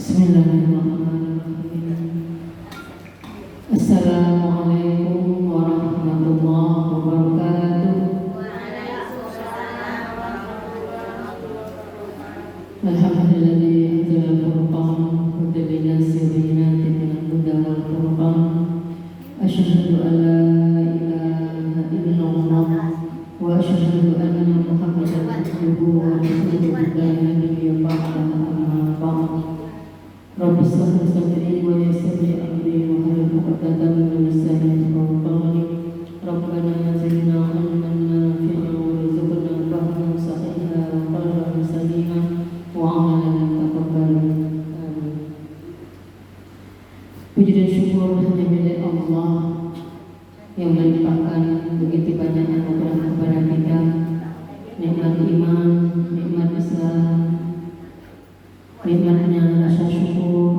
Bismillahirrahmanirrahim. Assalamualaikum warahmatullahi wabarakatuh. Alhamdulillah anzala al-Furqan wa bayyana bayyinatin minal huda wal furqan. Asyhadu an la ilaha illallah wa asyhadu anna Muhammadan abduhu wa rasuluhu la nabiyya ba'dahu amma ba'd. Rabbi shrah li sadri wa yassir li amri wahlul 'uqdatam min lisani yafqahu qawli. Rabbana zidna ilman nafi'an warzuqna fahman sahihan wa qalban saliman wa 'amalan taqabbalan. Amin. Puji dan syukur hanya milik Allah yang melimpahkan begitu banyak anugerah kepada kita, nikmat iman, nikmat Islam, nikmatnya rasa syukur,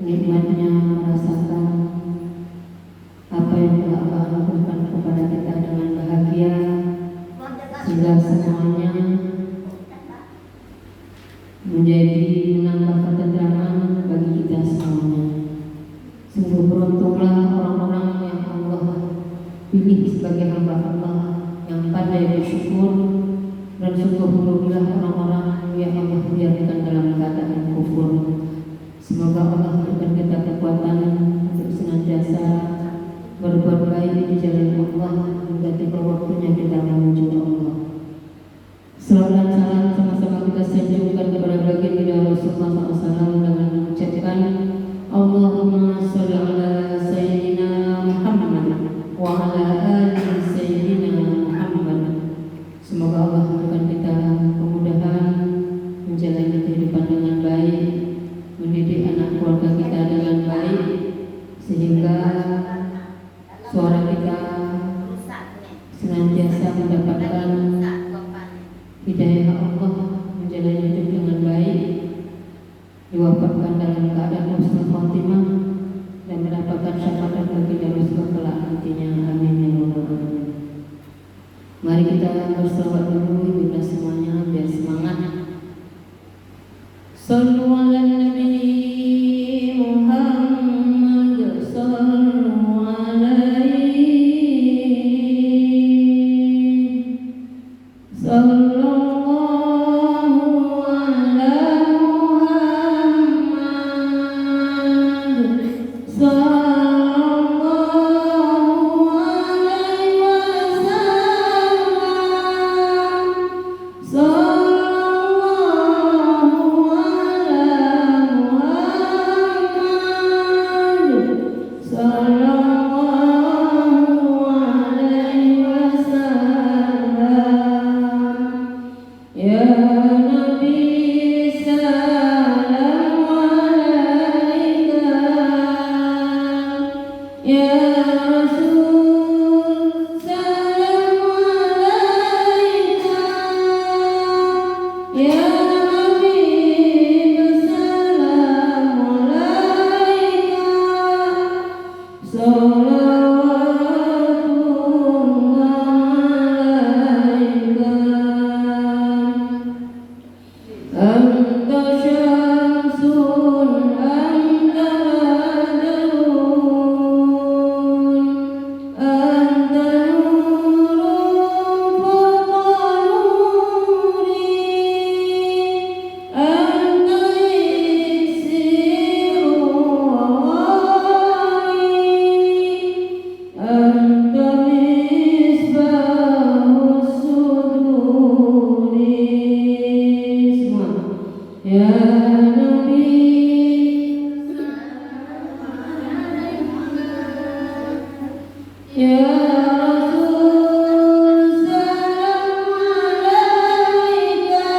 nikmatnya merasakan apa yang telah Allah lakukan kepada kita dengan bahagia, sehingga semuanya menjadi menambah ketentraman bagi kita semuanya. Sungguh beruntunglah orang-orang yang Allah pilih sebagai hamba Allah yang pandai bersyukur, dan sungguh merugilah orang-orang yang Allah biarkan dalam keadaan kufur. Semoga Allah berikan kita kekuatan untuk senantiasa berbuat baik di jalan Allah hingga tiba waktunya kita menuju Allah. Salawat dan salam sama-sama kita sanjungkan kepada baginda Rasulullah SAW dengan mengucapkan Allahumma sholli ala sayyidina Muhammad wa ala ali sayyidina Muhammad. Semoga Allah memberikan kita kemudahan menjalani kehidupan dengan baik, mendidik anak keluarga kita dengan baik, sehingga suara kita senantiasa mendapatkan hidayah Allah, menjalani hidup dengan baik, diwafatkan dalam keadaan husnul khotimah, dan mendapatkan syafaat bagi Rasulullah kelak nantinya. Amin ya rabbal alamin. Mari kita berselawat dulu kita semuanya biar semangat. Sallu ala Nabi Muhammad sallu alaihi sallallahu ala Muhammad sallallahu alaihi wasallam sallallahu ala Muhammad sallallahu alaihi wasallam. Ya Nabi salam alaika, ya Rasul salam alaika, ya Habib salam alaika, salawatullah alaika. Anta syamsun anta badrun, anta nurun fawqa nuri, anta iksiru wawari, anta misbahus suduri. Semua. Ya Nabi ya Rasul salam alaika,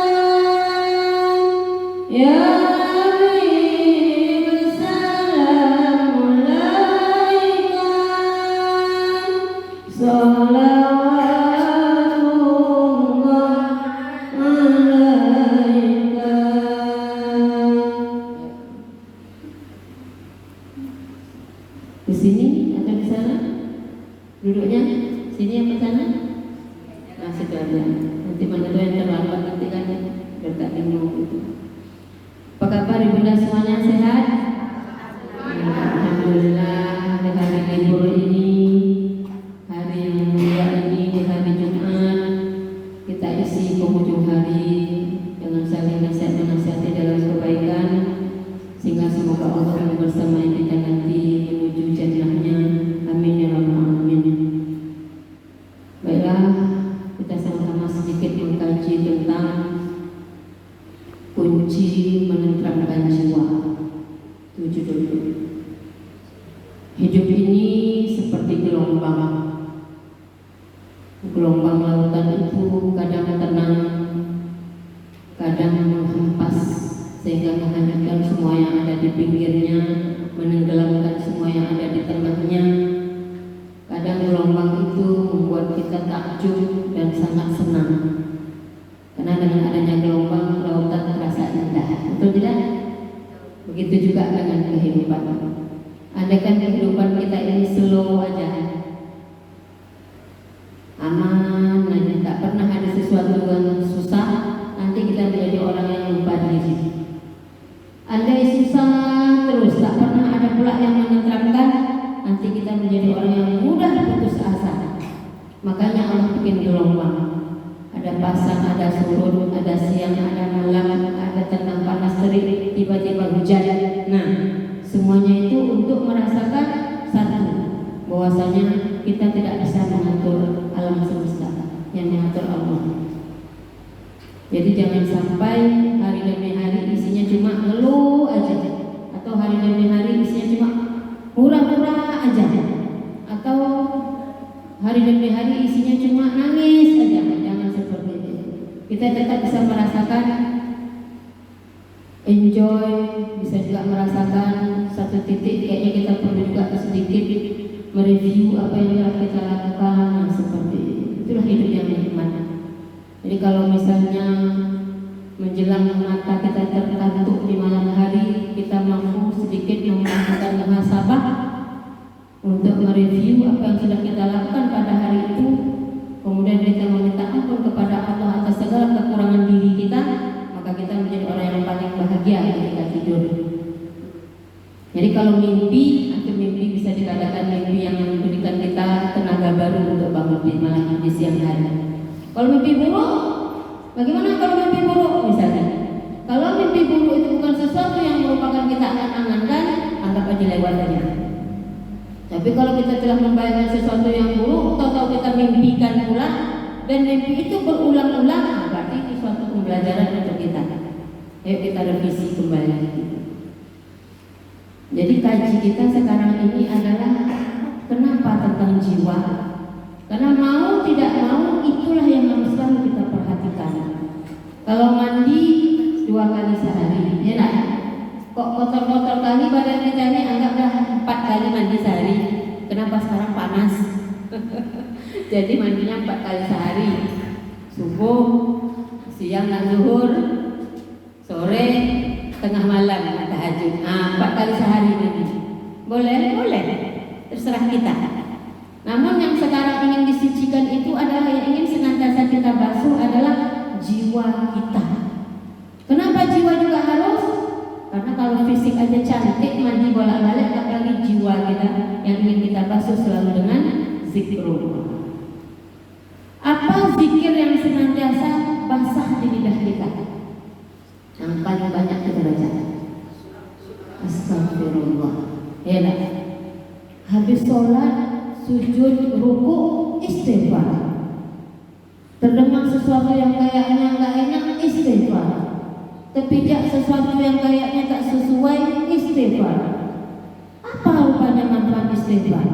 ya Habib salam alaika, salawatullah alaika. Di sini atau di sana? Duduknya sini apa sana? Nah, situ aja. Nanti mana tuh yang terlambat nanti kan biar tak bingung gitu. Apakah kabar Ibunda semuanya sehat? Alhamdulillah, di hari libur ini, hari yang mulia ini, di hari Jumat, kita isi penghujung hari dengan saling nasihat menasihati dalam kebaikan, sehingga semoga Allah yang bersama kita nanti menuju jannahnya. Amin ya rabbal alamin. Baiklah, kita sama-sama sedikit mengkaji tentang kunci menenteramkan jiwa. Itu judulnya. Hidup ini seperti gelombang. Gelombang lautan itu kadang tenang, kadang menghempas sehingga menghanyutkan semua yang ada di pinggirnya, menenggelamkan semua yang ada di tengahnya. Kadang gelombang itu membuat kita takjub dan sangat senang, karena dengan adanya gelombang lautan terasa indah. Betul tidak? Begitu juga dengan kehidupan. Andaikan kehidupan kita ini slow aja, aman aja, tak pernah ada sesuatu yang susah, nanti kita menjadi orang yang lupa diri. Andai susah terus, tak pernah ada pula yang menenteramkan, nanti kita menjadi orang yang mudah putus asa. Makanya Allah bikin gelombang. Ada pasang, ada surut, ada siang, ada malam, ada tenang, panas, terik, tiba-tiba hujan. Nah, semuanya itu untuk merasakan satu, bahwasanya kita tidak bisa mengatur alam semesta, yang mengatur Allah. Jadi jangan sampai hari demi hari isinya cuma ngeluh aja, atau hari demi hari isinya cuma hura-hura aja, atau hari demi hari isinya cuma nangis aja. Jangan seperti itu. Kita tetap bisa merasakan enjoy, bisa juga merasakan satu titik. Kayaknya kita perlu juga sedikit mereview apa yang telah kita lakukan. Seperti itu. Itulah hidup yang nikmat. Jadi kalau misalnya menjelang mata kita tertantuk di malam hari, kita mampu sedikit melakukan muhasabah untuk mereview apa yang sudah kita lakukan pada hari itu, kemudian kita meminta ampun kepada Allah atas segala kekurangan diri kita, maka kita menjadi orang yang paling bahagia ketika tidur. Jadi kalau mimpi, atau mimpi bisa dikatakan mimpi yang memberikan kita tenaga baru untuk bangun di malam di siang hari. Kalau mimpi buruk, bagaimana kalau mimpi buruk misalnya? Kalau mimpi buruk itu bukan sesuatu yang merupakan kita angan-angankan, anggap aja lewat aja. Tapi kalau kita telah membayangkan sesuatu yang buruk, tahu-tahu kita mimpikan pula, dan mimpi itu berulang-ulang, berarti itu suatu pembelajaran untuk kita. Ayo kita revisi kembali. Jadi kaji kita sekarang ini adalah kenapa tentang jiwa. Karena mau tidak mau itulah yang harus selalu kita perhatikan. Kalau mandi 2 kali sehari, ya nak? Kok kotor-kotor kali badan kita ini, anggaplah 4 kali mandi sehari. Kenapa sekarang panas? Jadi mandinya 4 kali sehari. Subuh, siang dan zuhur, sore, tengah malam, tahajud. 4 kali sehari mandi. Boleh, boleh. Terserah kita. Namun yang sekarang ingin disucikan itu adalah, yang ingin senantiasa kita basuh adalah jiwa kita. Kenapa jiwa juga harus? Karena kalau fisik aja cantik, mandi bolak-balik, apalagi jiwa kita yang ingin kita basuh selalu dengan zikrullah. Apa zikir yang senantiasa basah di lidah kita? Yang paling banyak kita baca astagfirullah. Ya lah. Habis sholat, sujud, ruku, istighfar. Terdengar sesuatu yang kayaknya nggak enak, istighfar. Terpijak sesuatu yang kayaknya tak sesuai, istighfar. Apa rupanya manfaat istighfar?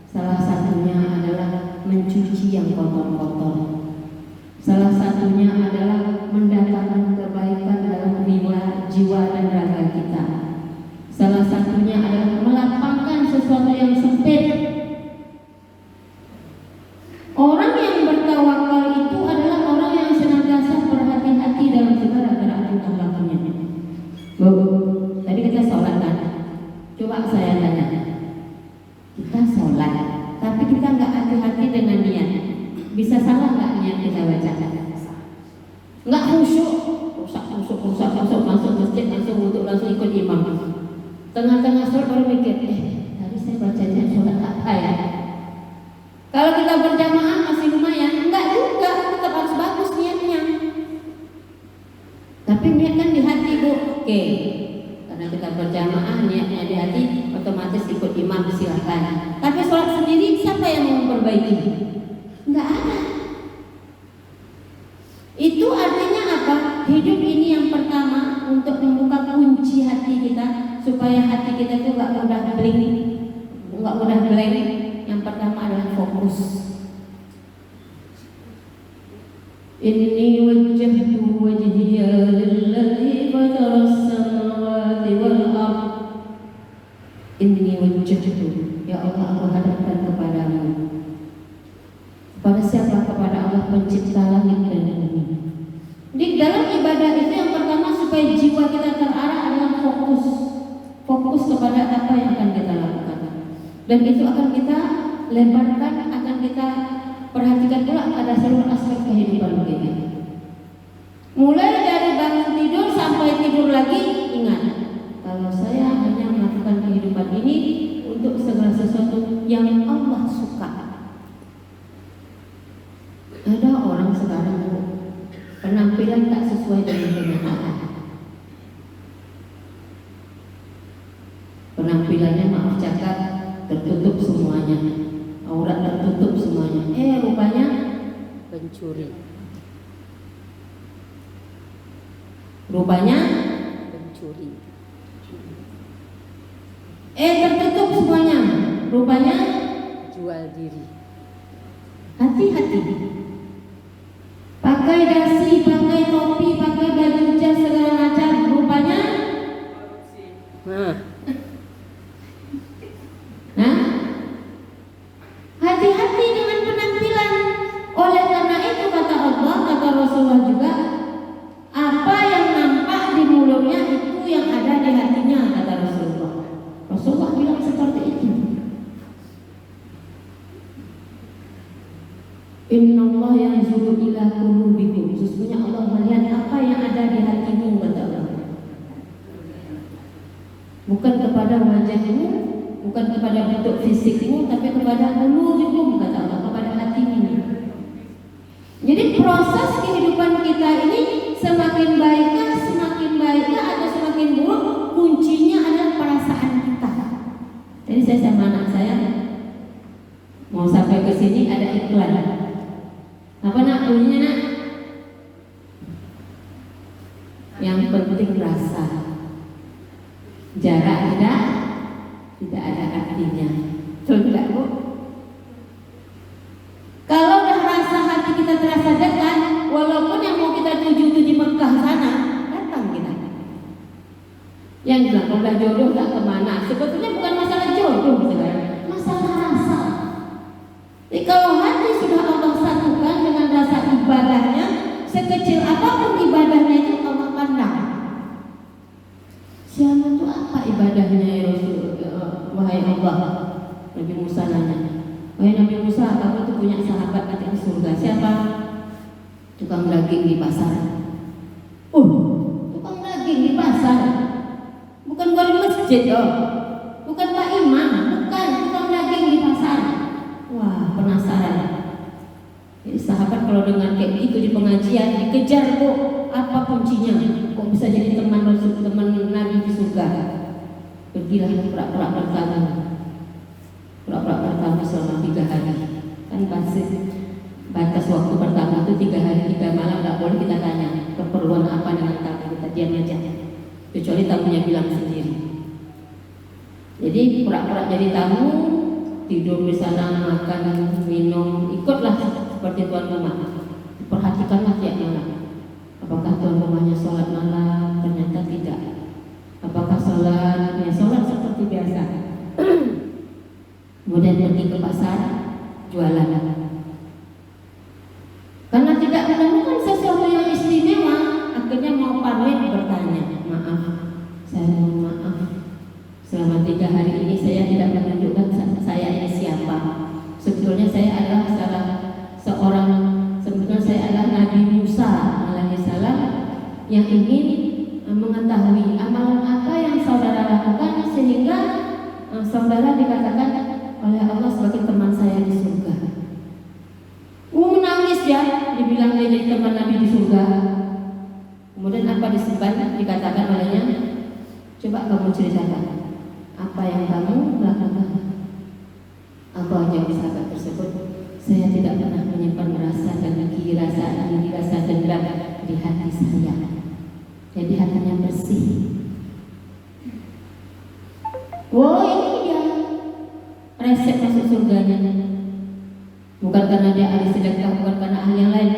Salah satunya adalah mencuci yang kotor-kotor. Salah satunya adalah mendatangkan kebaikan dalam jiwa dan raga kita. Salah satunya adalah melapangkan sesuatu yang sempit. Orang yang bertawakal itu adalah orang yang senantiasa berhati-hati dalam segala gerak tingkah lakunya. Tadi kita sholat kan? Coba saya tanya, kita sholat, tapi kita nggak hati-hati dengan niat, bisa salah nggak niat kita baca? Nggak khusyuk, rusak Tengah-tengah sholat baru mikir, tadi saya bacanya sholat apa ya? Kalau kita berjamaah masih lumayan, enggak juga, tetap harus bagus niatnya. Tapi niat kan di hati Bu, oke. Karena kita berjamaah niatnya di hati, otomatis ikut imam silahkan. Tapi sholat sendiri siapa yang mau memperbaiki? Enggak ada. Itu artinya apa? Hidup ini yang pertama untuk membuka kunci hati kita supaya hati kita itu enggak mudah blank. Yang pertama adalah fokus. Inni wajjahtu wajhiya lillazi fatara as-samawati wal ardh. Inni wajjahtu, ya Allah, aku hadapkan kepadamu. Kepada siapa? Kepada Allah pencipta langit dan bumi. Di dalam ibadah itu yang pertama supaya jiwa kita terarah adalah fokus kepada apa yang akan kita lakukan. Dan itu akan kita lebarkan, akan kita perhatikan pula pada seluruh aspek kehidupan kita. Mulai dari bangun tidur sampai tidur lagi, ingat, kalau saya hanya melakukan kehidupan ini untuk segala sesuatu yang Allah suka. Ada orang sekarang penampilan tak sesuai dengan kenyataan. Penampilannya maaf cakap tertutup semuanya, aurat tertutup semuanya. Rupanya pencuri. Tertutup semuanya. Rupanya jual diri. Hati-hati. Pakai dasi, pakai topi, pakai baju jas segala macam. Rupanya hati-hati dengan penampilan. Oleh karena itu kata Allah, kata Rasulullah juga, apa yang nampak di mulutnya itu yang ada di hatinya, kata Rasulullah. Rasulullah bilang seperti itu. Innallaha yanzuru ila qulubikum. Sesungguhnya Allah melihat apa yang ada di hatimu, kata Allah. Bukan kepada wajahmu, bukan kepada bentuk fisikmu, tapi kepada qulubikum, kata Allah, kepada hatimu. Jadi proses kehidupan kita ini semakin baikkah atau semakin buruk, kuncinya adalah perasaan kita. Jadi saya sama anak saya mau sampai ke sini ada iklan. Apa nak bunyinya nak? Yang penting rasa. Jarak tidak ada artinya. Betul tidak Bu? Kalau dah rasa hati kita terasa dekat, walaupun yang mau kita tuju di Mekah sana, datang kita. Yang bilang kalau dah jodoh tak kemana. Sebetulnya bukan masalah jodoh sekarang, masalah rasa. Jadi kalau hati sudah Allah satukan dengan rasa ibadahnya, sekecil apapun ibadahnya itu Allah pandang. Siapa itu apa ibadahnya ya Rasul? Wahai Allah, Nabi Musa nanya. Wahai Nabi Musa, kamu tuh punya sahabat nanti di surga. Siapa? Tukang daging di pasar. Tukang daging di pasar. Bukan wali masjid bukan Pak Imam, bukan, tukang daging di pasar. Wah, penasaran. Jadi sahabat kalau dengar kayak gitu di pengajian dikejar Bu, apa kuncinya? Kok bisa jadi teman Rasul, teman Nabi di surga? Pergilah pura-pura pertama selama 3 hari. Kan batas waktu pertama itu 3 hari 3 malam, nggak boleh kita tanya keperluan apa dengan tamu, kita diam aja. Kecuali tamunya bilang sendiri. Jadi pura-pura jadi tamu, tidur di sana, makan, minum, ikutlah seperti tuan rumah. Perhatikanlah tiap malam. Apakah tuan rumahnya sholat malam? Ternyata tidak. Apakah sholat? Ya sholat seperti biasa. Kemudian pergi ke pasar, jualan. Karena tidak menemukan sesuatu yang istimewa, akhirnya mau pamit bertanya, maaf, saya mohon maaf. Selama 3 hari ini saya tidak menunjukkan saya ini siapa. Sebetulnya saya adalah saya adalah Nabi Musa alaihissalam yang ingin mengetahui amalan apa yang saudara lakukan sehingga saudara dikatakan oleh Allah sebagai teman saya di surga. Menangis ya, dibilang dia jadi teman Nabi di surga. Kemudian apa disebut dikatakan olehnya? Coba kamu ceritakan apa yang kamu lakukan. Apa jawab sahabat tersebut? Saya tidak pernah menyimpan rasa dan iri, rasa dendam di hati saya. Jadi hatinya bersih. Wow, ini dia resep masuk surganya. Bukan karena dia ahli sedekah, bukan karena ahli yang lain.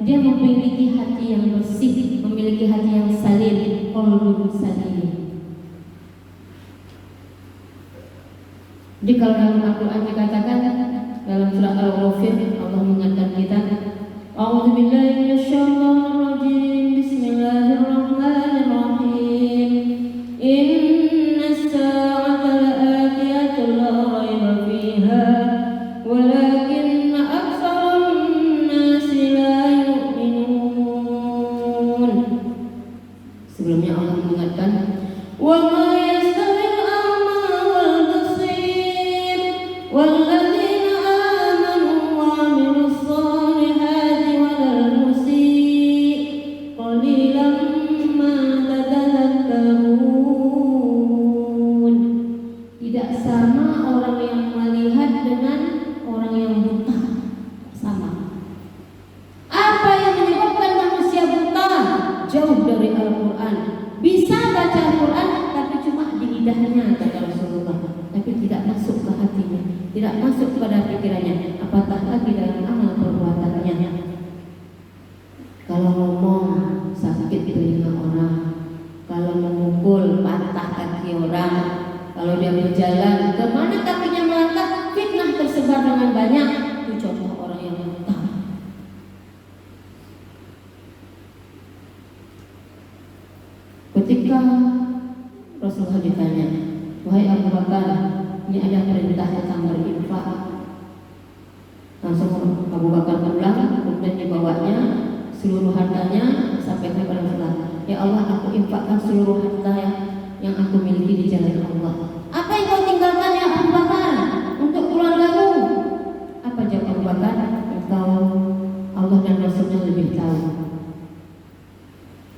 Dia memiliki hati yang bersih, memiliki hati yang salim, qalbun salim. Jadi kalau dalam Al-Quran dikatakan dalam surah Al-Ghafir, Allah mengingatkan kita, A'udzubillahi minasyaitonirrajim, Bismillahirrahmanirrahim. Innas sa'ata la'atiyatun la raiba fiha, walakinna aktsarun nasi la yu'minun. Sebelumnya Allah mengingatkan, wa ma yastawil a'ma wal basir walladzina amanu wa 'amilus solihati walal musii qalilan ma tadhakkarun. Tidak sama orang yang melihat dengan orang yang buta. Sama. Apa yang menyebabkan manusia buta? Jauh dari Al-Quran. Bisa baca Al-Quran tapi cuma di lidahnya, kata Rasulullah, tapi tidak masuk ke hatinya, tidak masuk pada pikirannya, apatah lagi dalam amal perbuatannya. Kalau ngomong sakit telinga orang, kalau memukul patah kaki orang, kalau dia berjalan kemana kakinya melangkah, fitnah tersebar dengan banyak. Itu contoh orang yang buta. Ketika Rasulullah ditanya, wahai Abu Bakar, ini ada perintah tentang berinfak. Langsung Abu Bakar pulang, kemudian dibawanya seluruh hartanya sampai kepada Rasulullah. Ya Allah, aku infakkan seluruh harta yang aku miliki di jalan Allah. Apa yang kau tinggalkan ya Abu Bakar untuk keluargamu? Apa jawab Abu Bakar? Engkau, Allah dan Rasulnya lebih tahu.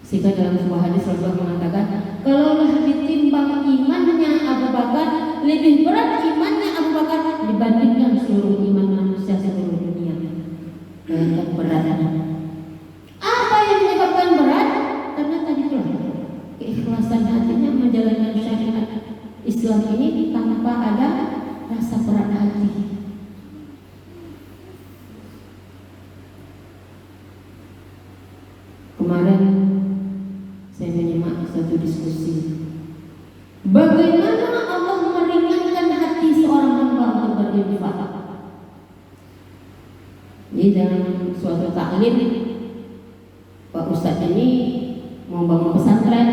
Sehingga dalam sebuah hadis Rasulullah mengatakan, kalaulah ditimbang imannya Abu Bakar, lebih berat imannya Abu Bakar dibandingkan seluruh iman manusia seluruh dunia. Bayangkan beratnya. Apa yang menyebabkan berat? Karena tadi itu keikhlasan hatinya menjalankan syariat Islam ini tanpa ada rasa berat hati. Kemarin saya menyimak satu diskusi. Bagaimana Allah meringankan hati seorang hamba untuk berinfak? Jadi dalam suatu taklim, Pak Ustadz ini mau bangun pesantren.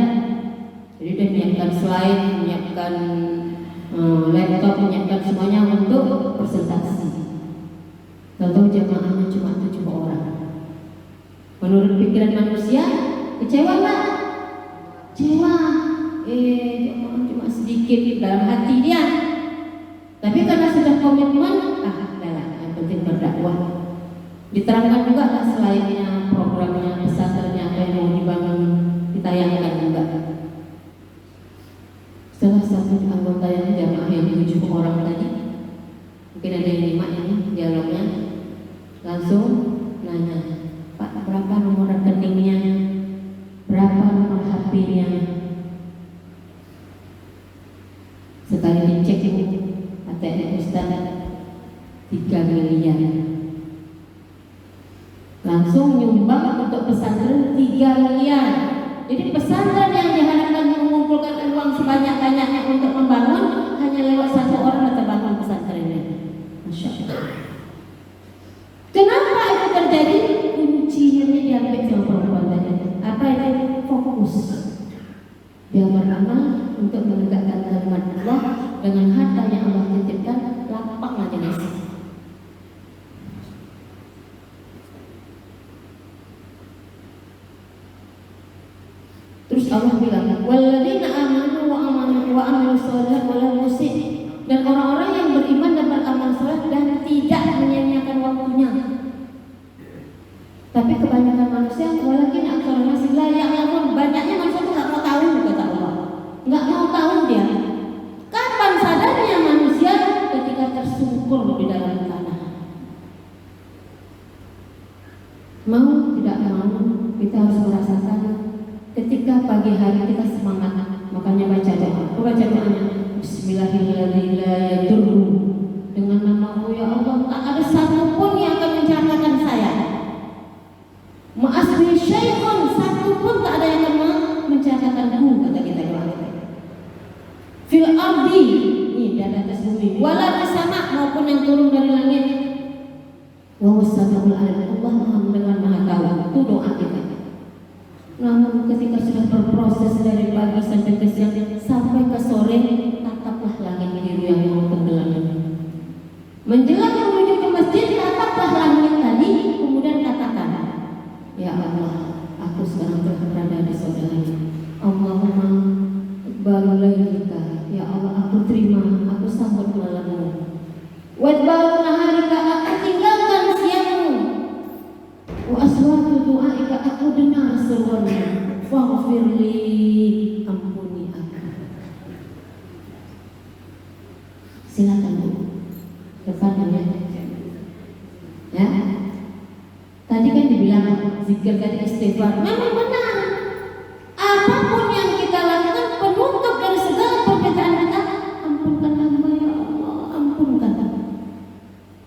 Jadi dia menyiapkan slide, menyiapkan laptop, menyiapkan semuanya untuk presentasi. Tahu-tahu jamaahnya cuma 7 orang. Menurut pikiran manusia, kecewa nggak? Kecewa. Cuma sedikit dalam hati dia. Tapi karena sudah komitmen, adalah yang penting berdakwah. Diterangkan juga lah slide-nya, programnya, pesantrennya, apa yang mau dibangun, ditayangkan juga. Salah satu anggota yang jamaah yang 7 orang tadi, mungkin ada yang 5 ini dialognya, langsung nanya, Pak, berapa nomor rekeningnya? Berapa nomor HP-nya? Sekali dicek ATM Ustaz 3 miliar. Langsung nyumbang untuk pesantren 3 miliar. Jadi pesantren yang diharapkan mengumpulkan uang sebanyak-banyaknya untuk membangun, hanya lewat 1 orang terbangun pesantrennya. Masya Allah. Kenapa itu terjadi? Kuncinya diambil sama perempuan tadi. Apa itu? Fokus. Dia beramal untuk menegakkan kalimat Allah dengan harta yang Allah titipkan, lapang aja nasi. Terus Allah bilang, walladzina amanu wa amilus solihati walal musii dan orang-orang yang beriman dan beramal saleh dan tidak menyia-nyiakan waktunya. Tapi kebanyakan manusia, walakin aktsarun nasi la ya'lamun, banyaknya manusia itu nggak mau tahu, kata Allah. Nggak mau tahu dia. Kapan sadarnya manusia? Ketika tersungkur di dalam tanah. Mau tidak mau, kita harus merasakan ketika pagi hari kita semangat. Makanya baca doa. Baca doanya. Bismillahirrahmanirrahim. Dengan nama-Mu ya Allah, tak ada satupun yang akan mencelakakan saya. Ma'asmi syai'un, satupun tak ada yang akan mencelakakanku, kata kita doa. Fil ardi, ini dari atas bumi, wala sama maupun yang turun dari langit. Wa wassalamul alim, Allah Maha mendengar, Maha tahu. Itu doa kita. Namun ketika sudah berproses dari pagi sampai ke siang sampai ke sore, tataplah langit biru yang mau tenggelam. Menjelang menuju ke masjid, tataplah langit tadi, kemudian katakan, ya Allah, aku sekarang telah berada di saudaranya. Allahumma baru kita, ya Allah, aku terima, aku sambut malammu. Wadbaru naharika, aku tinggalkan siangmu. Wa aswatu du'aika, aku dengar seruanmu. Faghfirli, ampuni aku. Silakan Bu, depan ya. Tadi kan dibilang zikir tadi istighfar, memang benar. Apapun yang kita lakukan penutup dari segala perbedaan kita, ampunkan hamba ya Allah, ampunkan.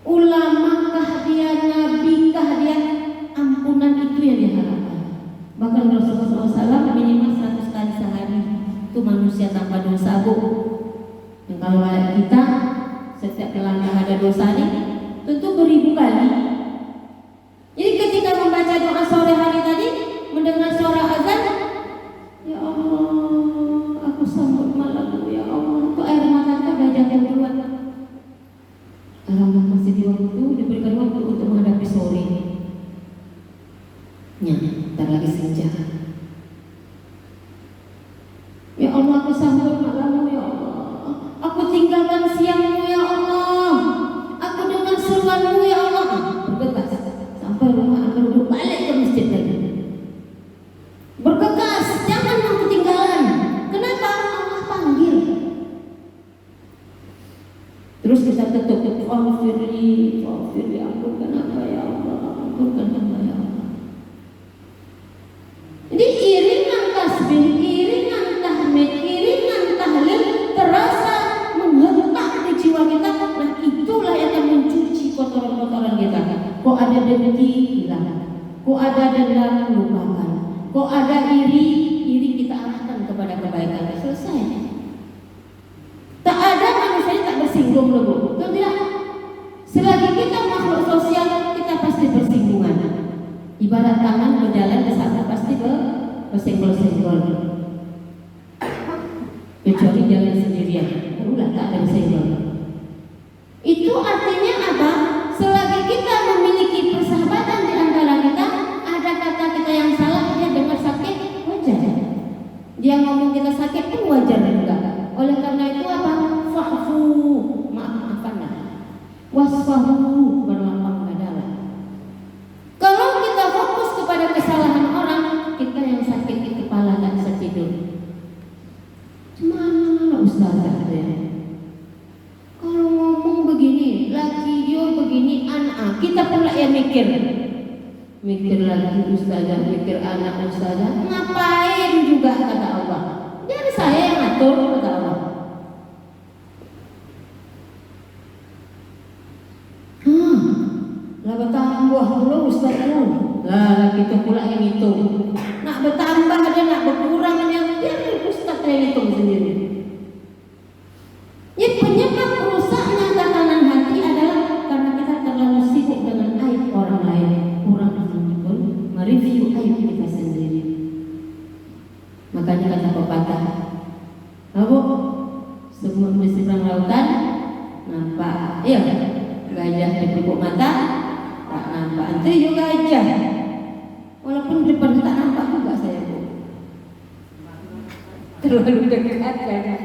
Ulamakah dia, nabikah dia, ampunan itu yang diharapkan. Bahkan Rasulullah SAW minimal 100 kali sehari. Itu manusia tanpa dosa Bu. Yang kalau kita setiap langkah ada dosa ini, tentu beribu kali. Jadi ketika membaca doa sore hari tadi, mendengar suara azan, ya Allah, aku sambut malammu ya Allah. Itu air mata kita udah jatuh duluan. Alhamdulillah masih di waktu, diberikan waktu untuk menghadapi sore. Ya, ntar lagi senja. Ya Allah, aku sambut malammu ya Allah. Aku tinggalkan siangmu ya Allah. Aku dengar seruanmu ya Allah. Bergegas sampai rumah, akan duduk balik ke masjid lagi. Bergegas, jangan mau ketinggalan. Kenapa? Allah panggil. Terus kita ketuk, Faghfirli, ampunkan apa ya Allah, ampunkan apa ya Allah. Jadi iringan tasbih, iringan tahmid, iringan tahlil terasa menghentak di jiwa kita. Nah itulah yang akan mencuci kotoran-kotoran kita. Kok ada dengki, hilang. Kok ada dendam, lupakan. Kok ada iri kita arahkan kepada kebaikan. Selesai. Tak ada manusia yang tak bersinggung loh Bu. Tidak. Selagi kita makhluk sosial, kita pasti bersinggungan. Ibarat tangan berjalan ke sana pasti bersenggol-senggol. Kecuali jalan sendirian, udah tak ada bersenggol. Itu artinya apa? Selagi kita memiliki persahabatan di antara kita, ada kata kita yang salah, dia dengar sakit, wajar. Dia ngomong kita sakit pun wajar juga. Oleh karena itu apa? Fa'fu, maaf-maafanlah. Wasfahu, berlapang dada. Kalau kita fokus kepada kesalahan orang, kita yang sakit di kepala tak bisa tidur. Mana ustazah ya? Kalau ngomong begini, laki yo begini, anak kita pula yang mikir lagi ustazah, mikir anak ustazah. Ngapain juga kata Allah. Jadi saya yang ngatur kata Allah. Lah bertambah pula ustazah. Lah kita pula yang hitung. Nak bertambah ada, nak berkurang ada, biar ustaz yang hitung sendiri. Jadi penyebab rusaknya tatanan hati adalah karena kita terlalu sibuk dengan aib orang lain, kurang mereview aib kita sendiri. Makanya kata pepatah, "Abu, semut di seberang lautan nampak, iya, gajah di pelupuk mata tak nampak." Itu juga gajah, walaupun di depan tak nampak juga saya Bu. Terlalu dekat kan.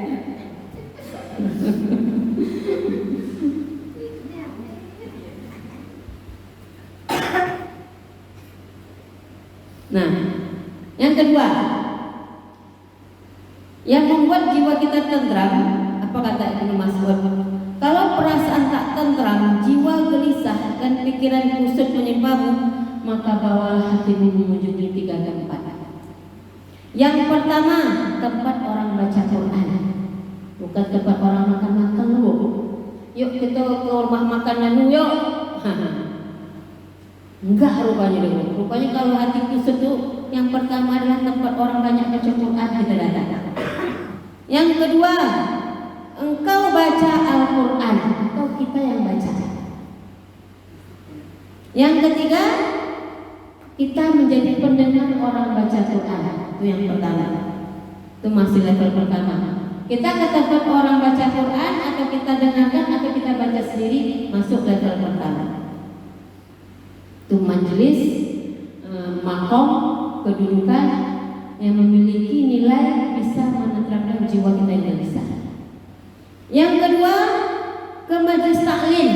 Nah, yang kedua, yang membuat jiwa kita tentram, apa kata Ibnu Mas'ud? Kalau perasaan tak tentram, jiwa gelisah dan pikiran kusut menimpamu, maka bawalah hatimu mengunjungi 3 tempat. Yang pertama, tempat orang baca Quran, bukan tempat orang makan-makan lu. Yuk kita ke rumah makan Nanu yuk. Enggak rupanya dulu. Rupanya kalau hati kusut tuh yang pertama adalah tempat orang banyak baca Quran kita datang. Yang kedua, engkau baca Al-Quran atau kita yang baca. Yang ketiga, kita menjadi pendengar orang baca Quran. Itu yang pertama. Itu masih level pertama. Kita ke tempat orang baca Quran atau kita dengarkan atau kita baca sendiri, masuk level pertama. Itu majelis, makom, kedudukan yang memiliki nilai bisa menenteramkan jiwa kita yang gelisah. Yang kedua, ke majelis taklim.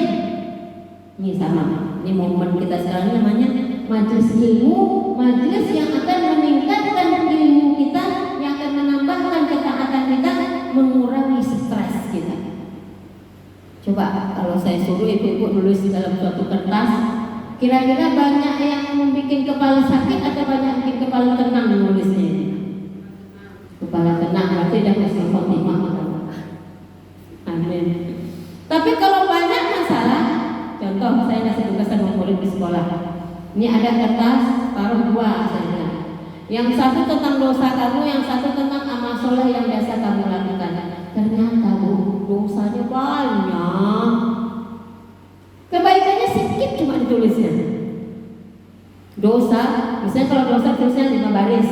Ini sama. Ini momen kita sekarang namanya majelis ilmu, majelis yang akan meningkatkan ilmu kita, yang akan menambahkan ketaatan kita, mengurangi stres kita. Coba kalau saya suruh ibu-ibu nulis dalam suatu kertas, kira-kira banyak yang membuat kepala sakit atau banyak yang bikin kepala tenang menulisnya? Kepala tenang berarti dah husnul khotimah. Amin. Tapi kalau banyak masalah, contoh saya kasih tugas sama murid di sekolah. Ini ada kertas, taruh 2 saja. Yang satu tentang dosa kamu, yang satu tentang amal soleh yang biasa kamu lakukan. Ternyata dosanya banyak. Kebaikannya sedikit cuma ditulisnya. Dosa, misalnya kalau dosa tulisnya 5 baris,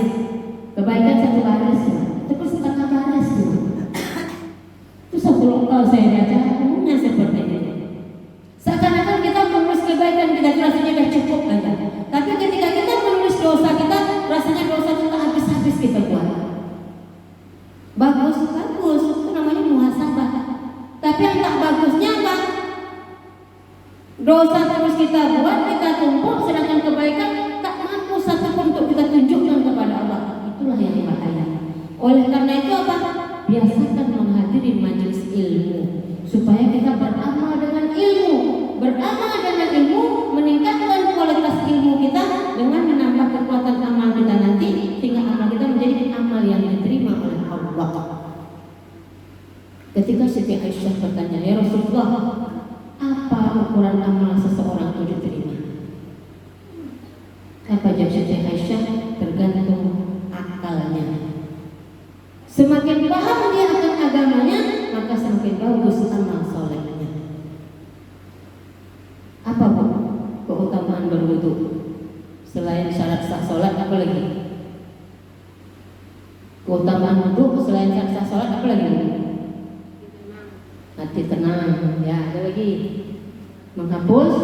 kebaikan 1 baris, tapi setengah baris. Terus kalau saya baca, umumnya seperti ini. Seakan-akan kita menulis kebaikan kita itu rasanya sudah cukup aja. Tapi ketika kita menulis dosa kita, rasanya dosa kita habis-habis kita buat. Bagus, itu namanya muhasabah. Tapi yang tak bagusnya apa? Dosa terus kita buat, kita tumpuk, sedangkan kebaikan tak mampu satupun untuk kita tunjukkan kepada Allah. Itulah yang bahaya. Oleh karena itu apa? Biasakan menghadiri majelis ilmu supaya kita beramal dengan ilmu. Beramal dengan ilmu meningkatkan kualitas ilmu kita dengan menambah kekuatan amal kita nanti, sehingga amal kita menjadi amal yang diterima oleh Allah. Ketika Siti Aisyah bertanya, ya Rasulullah, apa ukuran amal seseorang itu diterima? Apa jawab Siti Aisyah? Tergantung akalnya. Semakin paham dia akan agamanya, maka semakin bagus amal solehnya. Apa bu? Keutamaan berwudu selain syarat sah solat, apa lagi? Keutamaan wudu selain syarat sah solat, apa lagi? Hati tenang. Ya, ada lagi. Menghapus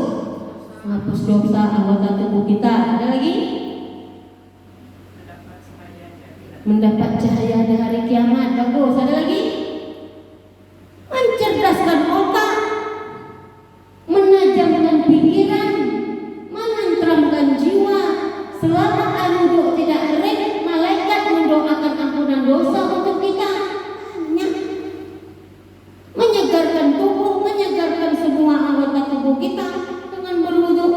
dosa anggota tubuh kita. Ada lagi? Mendapat cahaya di hari kiamat. Bagus. Ada lagi? Mencerdaskan otak, menajamkan pikiran, menenteramkan jiwa. Selama al-wudu tidak kering, malaikat mendoakan ampunan dosa untuk kita. Banyak. Menyegarkan tubuh, menyegarkan semua anggota tubuh kita dengan berwudu.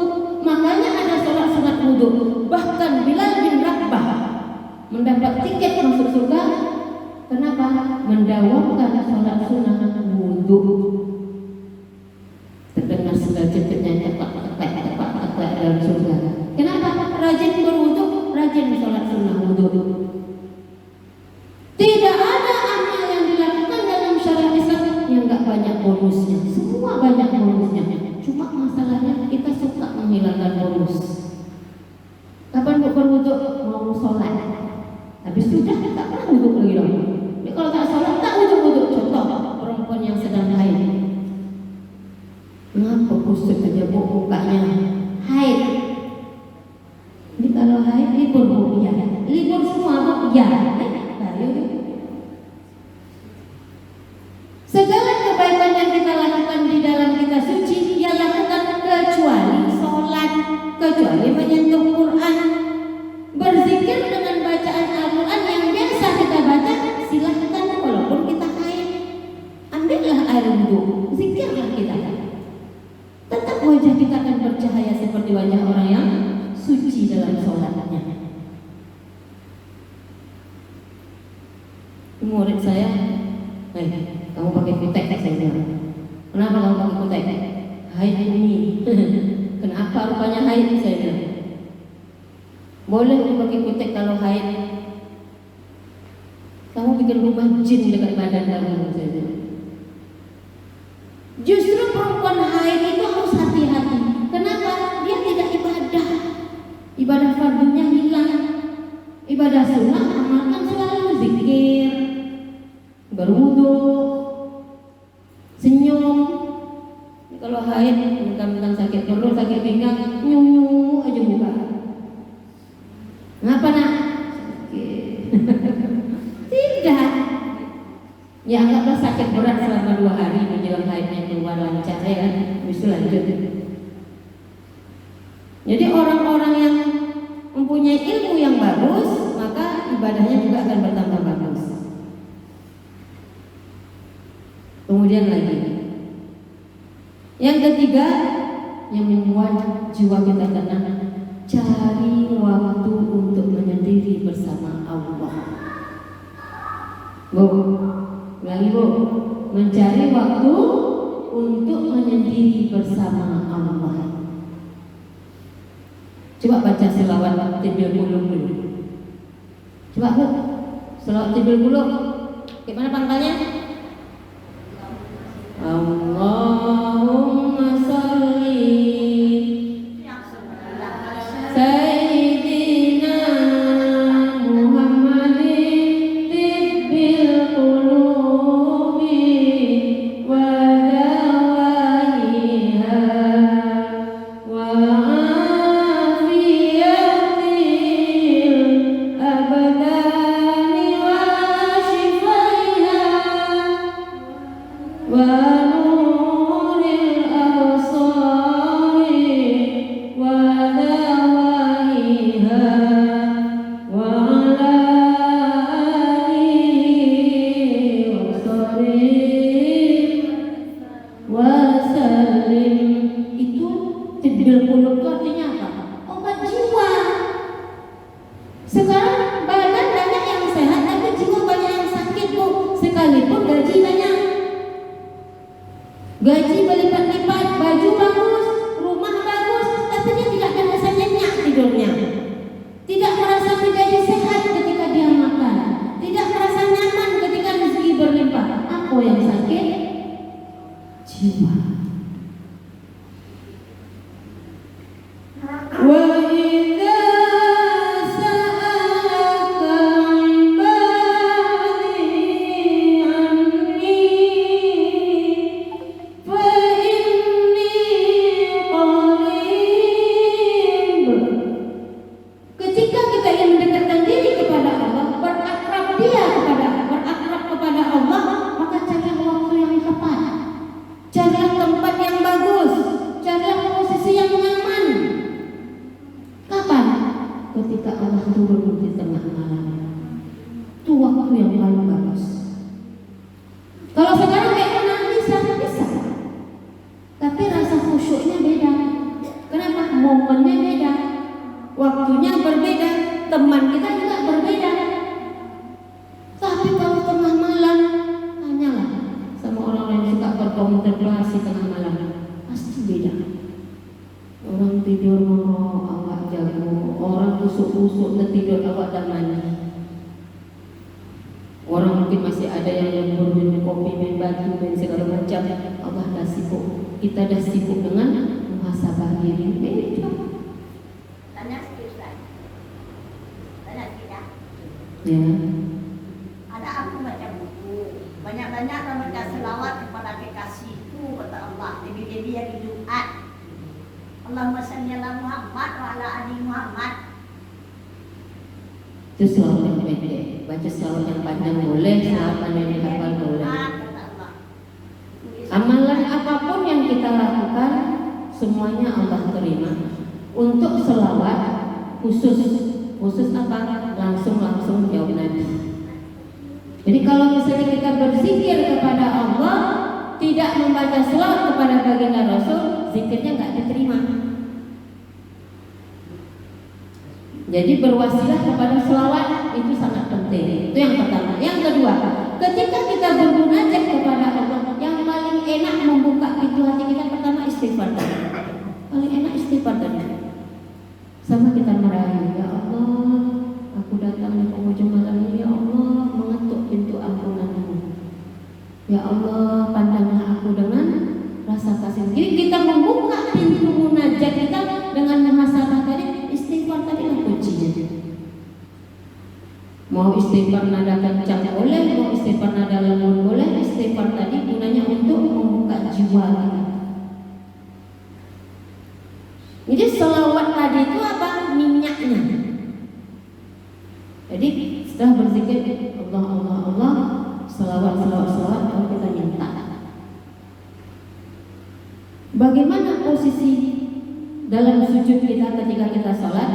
Makanya ada sholat sunat wudu. Bahkan Bilal bin Rabah mendapat tiket masuk surga. Kenapa? Mendawamkan sholat sunat wudu. Terdengar segajetnya tepat dalam surga. Kenapa? Rajin berwudu, rajin sholat sunat wudu. Tidak ada amal yang dilakukan dalam syariat Islam yang enggak banyak bonusnya. Semua banyak bonusnya. Cuma masalahnya kita suka menghilangkan bonus. Kapan berwudu? Mau sholat. Habis itu tak pernah wudu lagi dong. Jadi kalau tak sholat tak wudu. Contoh perempuan yang sedang haid. Kenapa kusut aja mukanya? Haid. Jadi kalau haid libur bu, ya. Libur semua bu, ya. Segala sudah suci dia lakukan, kecuali sholat, kecuali menyentuh Quran, berzikir dengan bacaan Al-Quran yang biasa kita baca. Silahkan, walaupun kita haid, ambillah air wudhu, zikirlah kita, tetap wajah kita akan bercahaya seperti wajah orang yang suci dalam sholatnya. Murid saya, kamu pakai kutek, saya bilang. Kenapa kamu pakai kutek? Haid ini. Kenapa rupanya haid, saya bilang. Boleh pakai kutek kalau haid. Kamu bikin rumah jin dekat badan kamu, saya bilang. Justru perempuan haid itu harus hati-hati. Kenapa? Dia tidak ibadah. Ibadah fardunya hilang. Ibadah sunnah amalkan selalu, zikir, berwudu, senyum. Kalau haid, mentang-mentang sakit perut, sakit pinggang, nyunyu aja buka. Ngapa nak? Sakit. Tidak. Ya anggaplah sakit berat selama 2 hari menjelang haidnya keluar lancar, ya kan? Bisa lanjut. Jadi orang-orang yang mempunyai ilmu yang bagus, maka ibadahnya juga akan bertambah bagus. Kemudian lagi, yang ketiga yang membuat jiwa kita tenang, cari waktu untuk menyendiri bersama Allah. Bu, ulangi bu, mencari waktu untuk menyendiri bersama Allah. Coba baca selawat Tibil Qulub dulu. Coba bu, selawat Tibil Qulub. Gimana pangkalnya? Allahumma sholli Sayyidina Muhammadin tibbil qulubi wa dawaiha wa afiyatil abdani wa shifaiha wa gaji berlipat-lipat, baju bagus, rumah bagus, tapi dia tidak ada rasa nyenyak tidurnya. Tidak merasa menjadi sehat ketika dia makan, tidak merasa nyaman ketika rezeki berlimpah. Apa yang sakit? Jiwa. Kita dah sibuk dengan muhasabah diri. Tanya sedikit. Ya. Ada aku baca buku, banyak-banyak baca selawat kepada kekasihku kata Allah. Jadi yang di Jumat. Allahumma shalli ala Muhammad wa ala ali Muhammad. Itu selawat yang pendek. Baca selawat yang panjang boleh, selawat yang dihafal boleh. Amalan apapun yang kita lakukan semuanya Allah terima. Untuk selawat khusus apa? Langsung jawab Nabi. Jadi kalau misalnya kita berzikir kepada Allah, tidak membaca selawat kepada baginda Rasul, zikirnya nggak diterima. Jadi berwasilah kepada selawat itu sangat penting. Itu yang pertama. Yang kedua, ketika kita bermunajat kepada Allah, yang paling enak membuka pintu hati kita pertama istighfar. Paling enak istighfar tadi. Sama kita merayu, ya Allah, aku datang di penghujung malam ini, ya Allah, mengetuk pintu ampunan-Mu. Ya Allah, pandanglah aku dengan rasa kasih. Jadi kita membuka pintu munajat kita dengan muhasabah tadi, istighfar tadi lah kuncinya. Mau istighfar nada kencang boleh, mau istighfar nada lembut boleh. Istighfar tadi gunanya untuk membuka jiwa kita. Jadi selawat tadi itu apa? Minyaknya. Jadi setelah berzikir Allah, selawat kalau kita minta. Bagaimana posisi dalam sujud kita ketika kita sholat?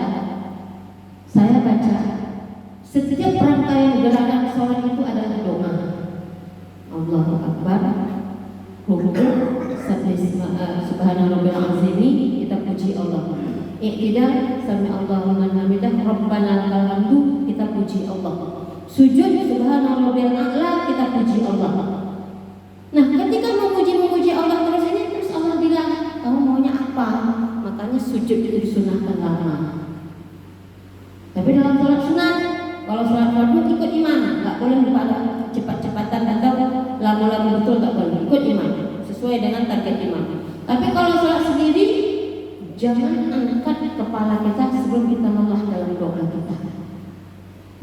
Saya baca setiap rangkaian gerakan sholat itu adalah doa. Allahu Akbar, rukuk, subhanallahil azim, kita puji Allah. I'tidal, sami Allahu liman hamidah, rabbana lakal hamdu, kita puji Allah. Sujud, subhanallahil a'la, kita puji Allah. Nah, ketika memuji Allah terus Allah bilang, kamu maunya apa? Makanya sujud itu disunahkan lama. Tapi dalam sholat sunat, kalau sholat fardu ikut imam, nggak boleh pada cepat-cepatan atau lama-lama betul, nggak boleh ikut imam sesuai dengan target imam. Tapi kalau sholat sendiri, jangan angkat kepala kita sebelum kita lelah dalam doa kita.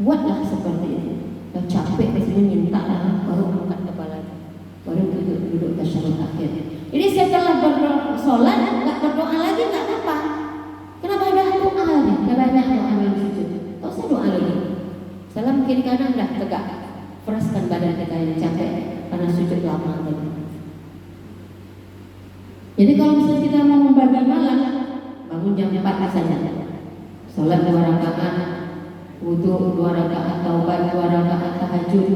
Buatlah seperti itu. Kita capek biasanya minta baru angkat kepala, baru duduk tasyahud akhir. Jadi setelah bersolat nggak berdoa lagi nggak apa-apa. Kenapa ada doa lagi? Banyak doa dalam sujud. Tak usah doa lagi. Salam kiri kanan dah tegak. Peraskan badan kita yang capek karena sujud lama tadi. Jadi kalau misalnya kita mau membagi malam, bangun jam 4 misalnya, sholat 2 rakaat, wudhu 2 rakaat, taubat 2 rakaat, tahajud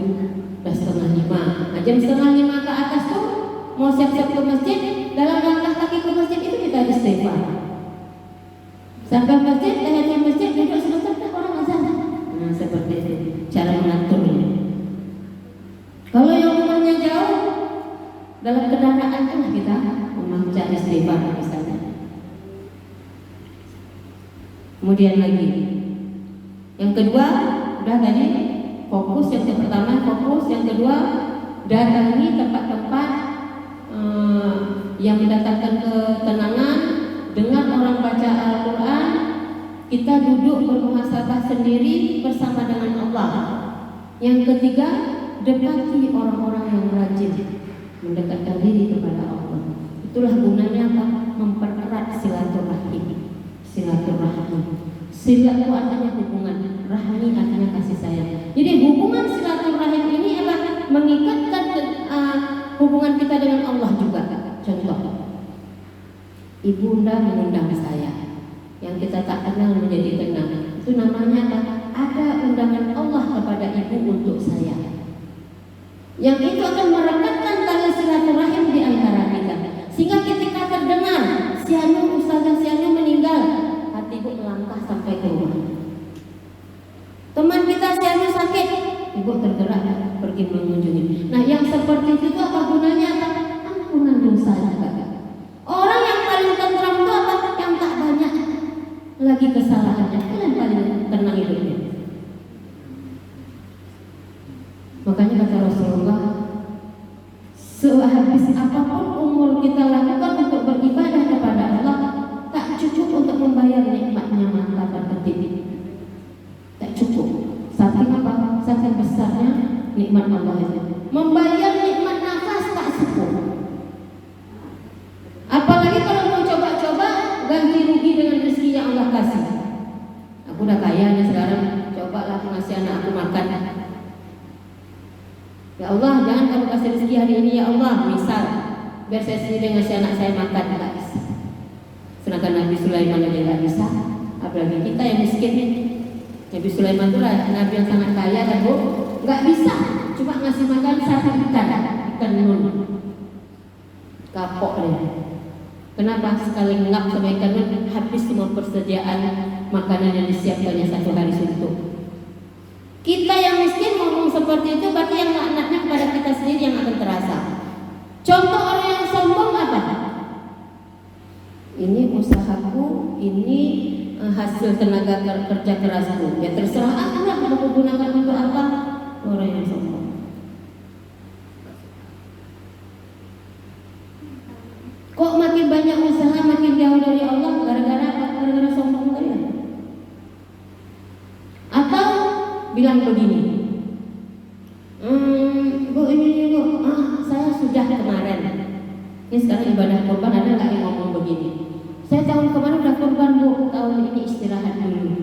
udah 4:30. Nah, jam 4:30 ke atas tuh mau siap-siap ke masjid, dalam langkah kaki ke masjid itu kita istighfar. Sampai masjid, tahiyat masjid, duduk sebentar, orang azan. Nah, seperti itu cara mengaturnya. Kalau yang rumahnya jauh, dalam kendaraan kan kita membaca istighfar misalnya. Kemudian lagi, yang kedua udah tadi fokus. Yang pertama fokus, yang kedua datangi tempat-tempat yang mendatangkan ketenangan. Dengar orang baca Al-Quran, kita duduk bermuhasabah sendiri bersama dengan Allah. Yang ketiga, dekati orang-orang yang rajin mendekatkan diri kepada Allah. Itulah gunanya apa? Mempererat silaturahim. Silat itu artinya hubungan, rahmi artinya kasih sayang. Jadi hubungan silaturahim ini apa? Mengikatkan hubungan kita dengan Allah juga. Contoh, ibunda mengundang saya, yang kita tak kenal menjadi tenang. Itu namanya apa? Ada undangan Allah kepada ibu untuk saya. Yang itu akan merekatkan tali silaturahim di antara kita. Sehingga ketika terdengar Ustazah Sianu meninggal, hati ibu melangkah sampai ke rumah. Teman kita Sianu sakit, ibu tergerak pergi mengunjungi. Nah, yang seperti itu apa gunanya? Ampunan dosa juga. Orang yang paling tentram itu apa? Yang tak banyak lagi kesalahannya, itu yang paling tenang hidupnya. Makanya kata Rasulullah, sehabis apapun umur kita lakukan untuk beribadah kepada Allah, tak cukup untuk membayar nikmatnya mata berkedip. Tak cukup. Saking apa? Saking besarnya nikmat Allah itu. Membayar nikmat nafas tak cukup. Apalagi kalau mau coba-coba ganti rugi dengan rezeki yang Allah kasih. Aku udah kaya nih sekarang, cobalah ngasih anak aku makan. Ya Allah, jangan kamu kasih rezeki hari ini ya Allah, misal biar saya sendiri ngasih anak saya makan, enggak bisa. Sedangkan Nabi Sulaiman aja nggak bisa, apalagi kita yang miskin nih. Nabi Sulaiman itu nabi yang sangat kaya kan Bu, nggak bisa, cuma ngasih makan satu ikan nun, kapok deh. Kenapa? Sekali ngap sama ikan nun habis semua persediaan makanan yang disiapkannya satu hari suntuk. Kita yang miskin ngomong seperti itu berarti yang laknatnya kepada kita sendiri yang akan terasa. Contoh orang yang sombong apa? Ini usahaku, ini hasil tenaga kerja kerasku. Ya terserah aku lah mau gunakan untuk apa. Orang yang sombong. Kok makin banyak usaha makin jauh dari Allah gara-gara apa? Gara-gara sombong kalian. Atau bilang begini, Bu ini Bu, saya sudah kemarin. Ini sekarang ibadah kurban ada nggak yang ngomong begini? Saya tahun kemarin udah kurban Bu, tahun ini istirahat dulu.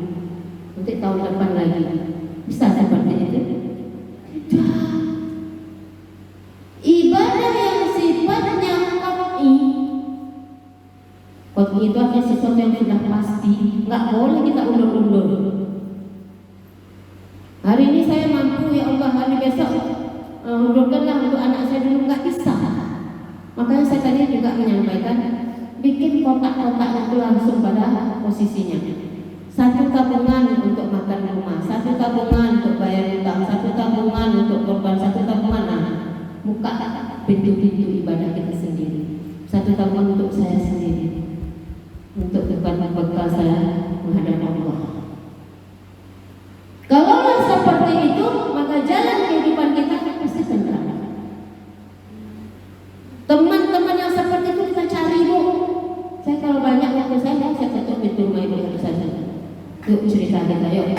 Nanti tahun depan lagi. Bisa seperti itu? Tidak. Ibadah yang sifatnya qat'i itu artinya sesuatu yang sudah pasti, nggak boleh kita undur-undur. Hari ini saya mampu, ya Allah, hari besok undurkanlah untuk anak saya dulu, nggak bisa. Makanya saya tadi juga menyampaikan, bikin kotak-kotak itu langsung pada posisinya. Satu tabungan untuk makan rumah, satu tabungan untuk bayar utang, satu tabungan untuk korban, satu tabungan. Nah, buka pintu-pintu ibadah kita sendiri. Satu tabungan untuk saya sendiri, untuk bekal saya menghadap Allah. Kalaulah seperti itu, maka jalan kehidupan kita pasti tenang. Teman-teman yang seperti itu kita cari Bu. Saya kalau banyak waktu saya tutup pintu rumah ibu saja. Yuk cerita kita, yuk.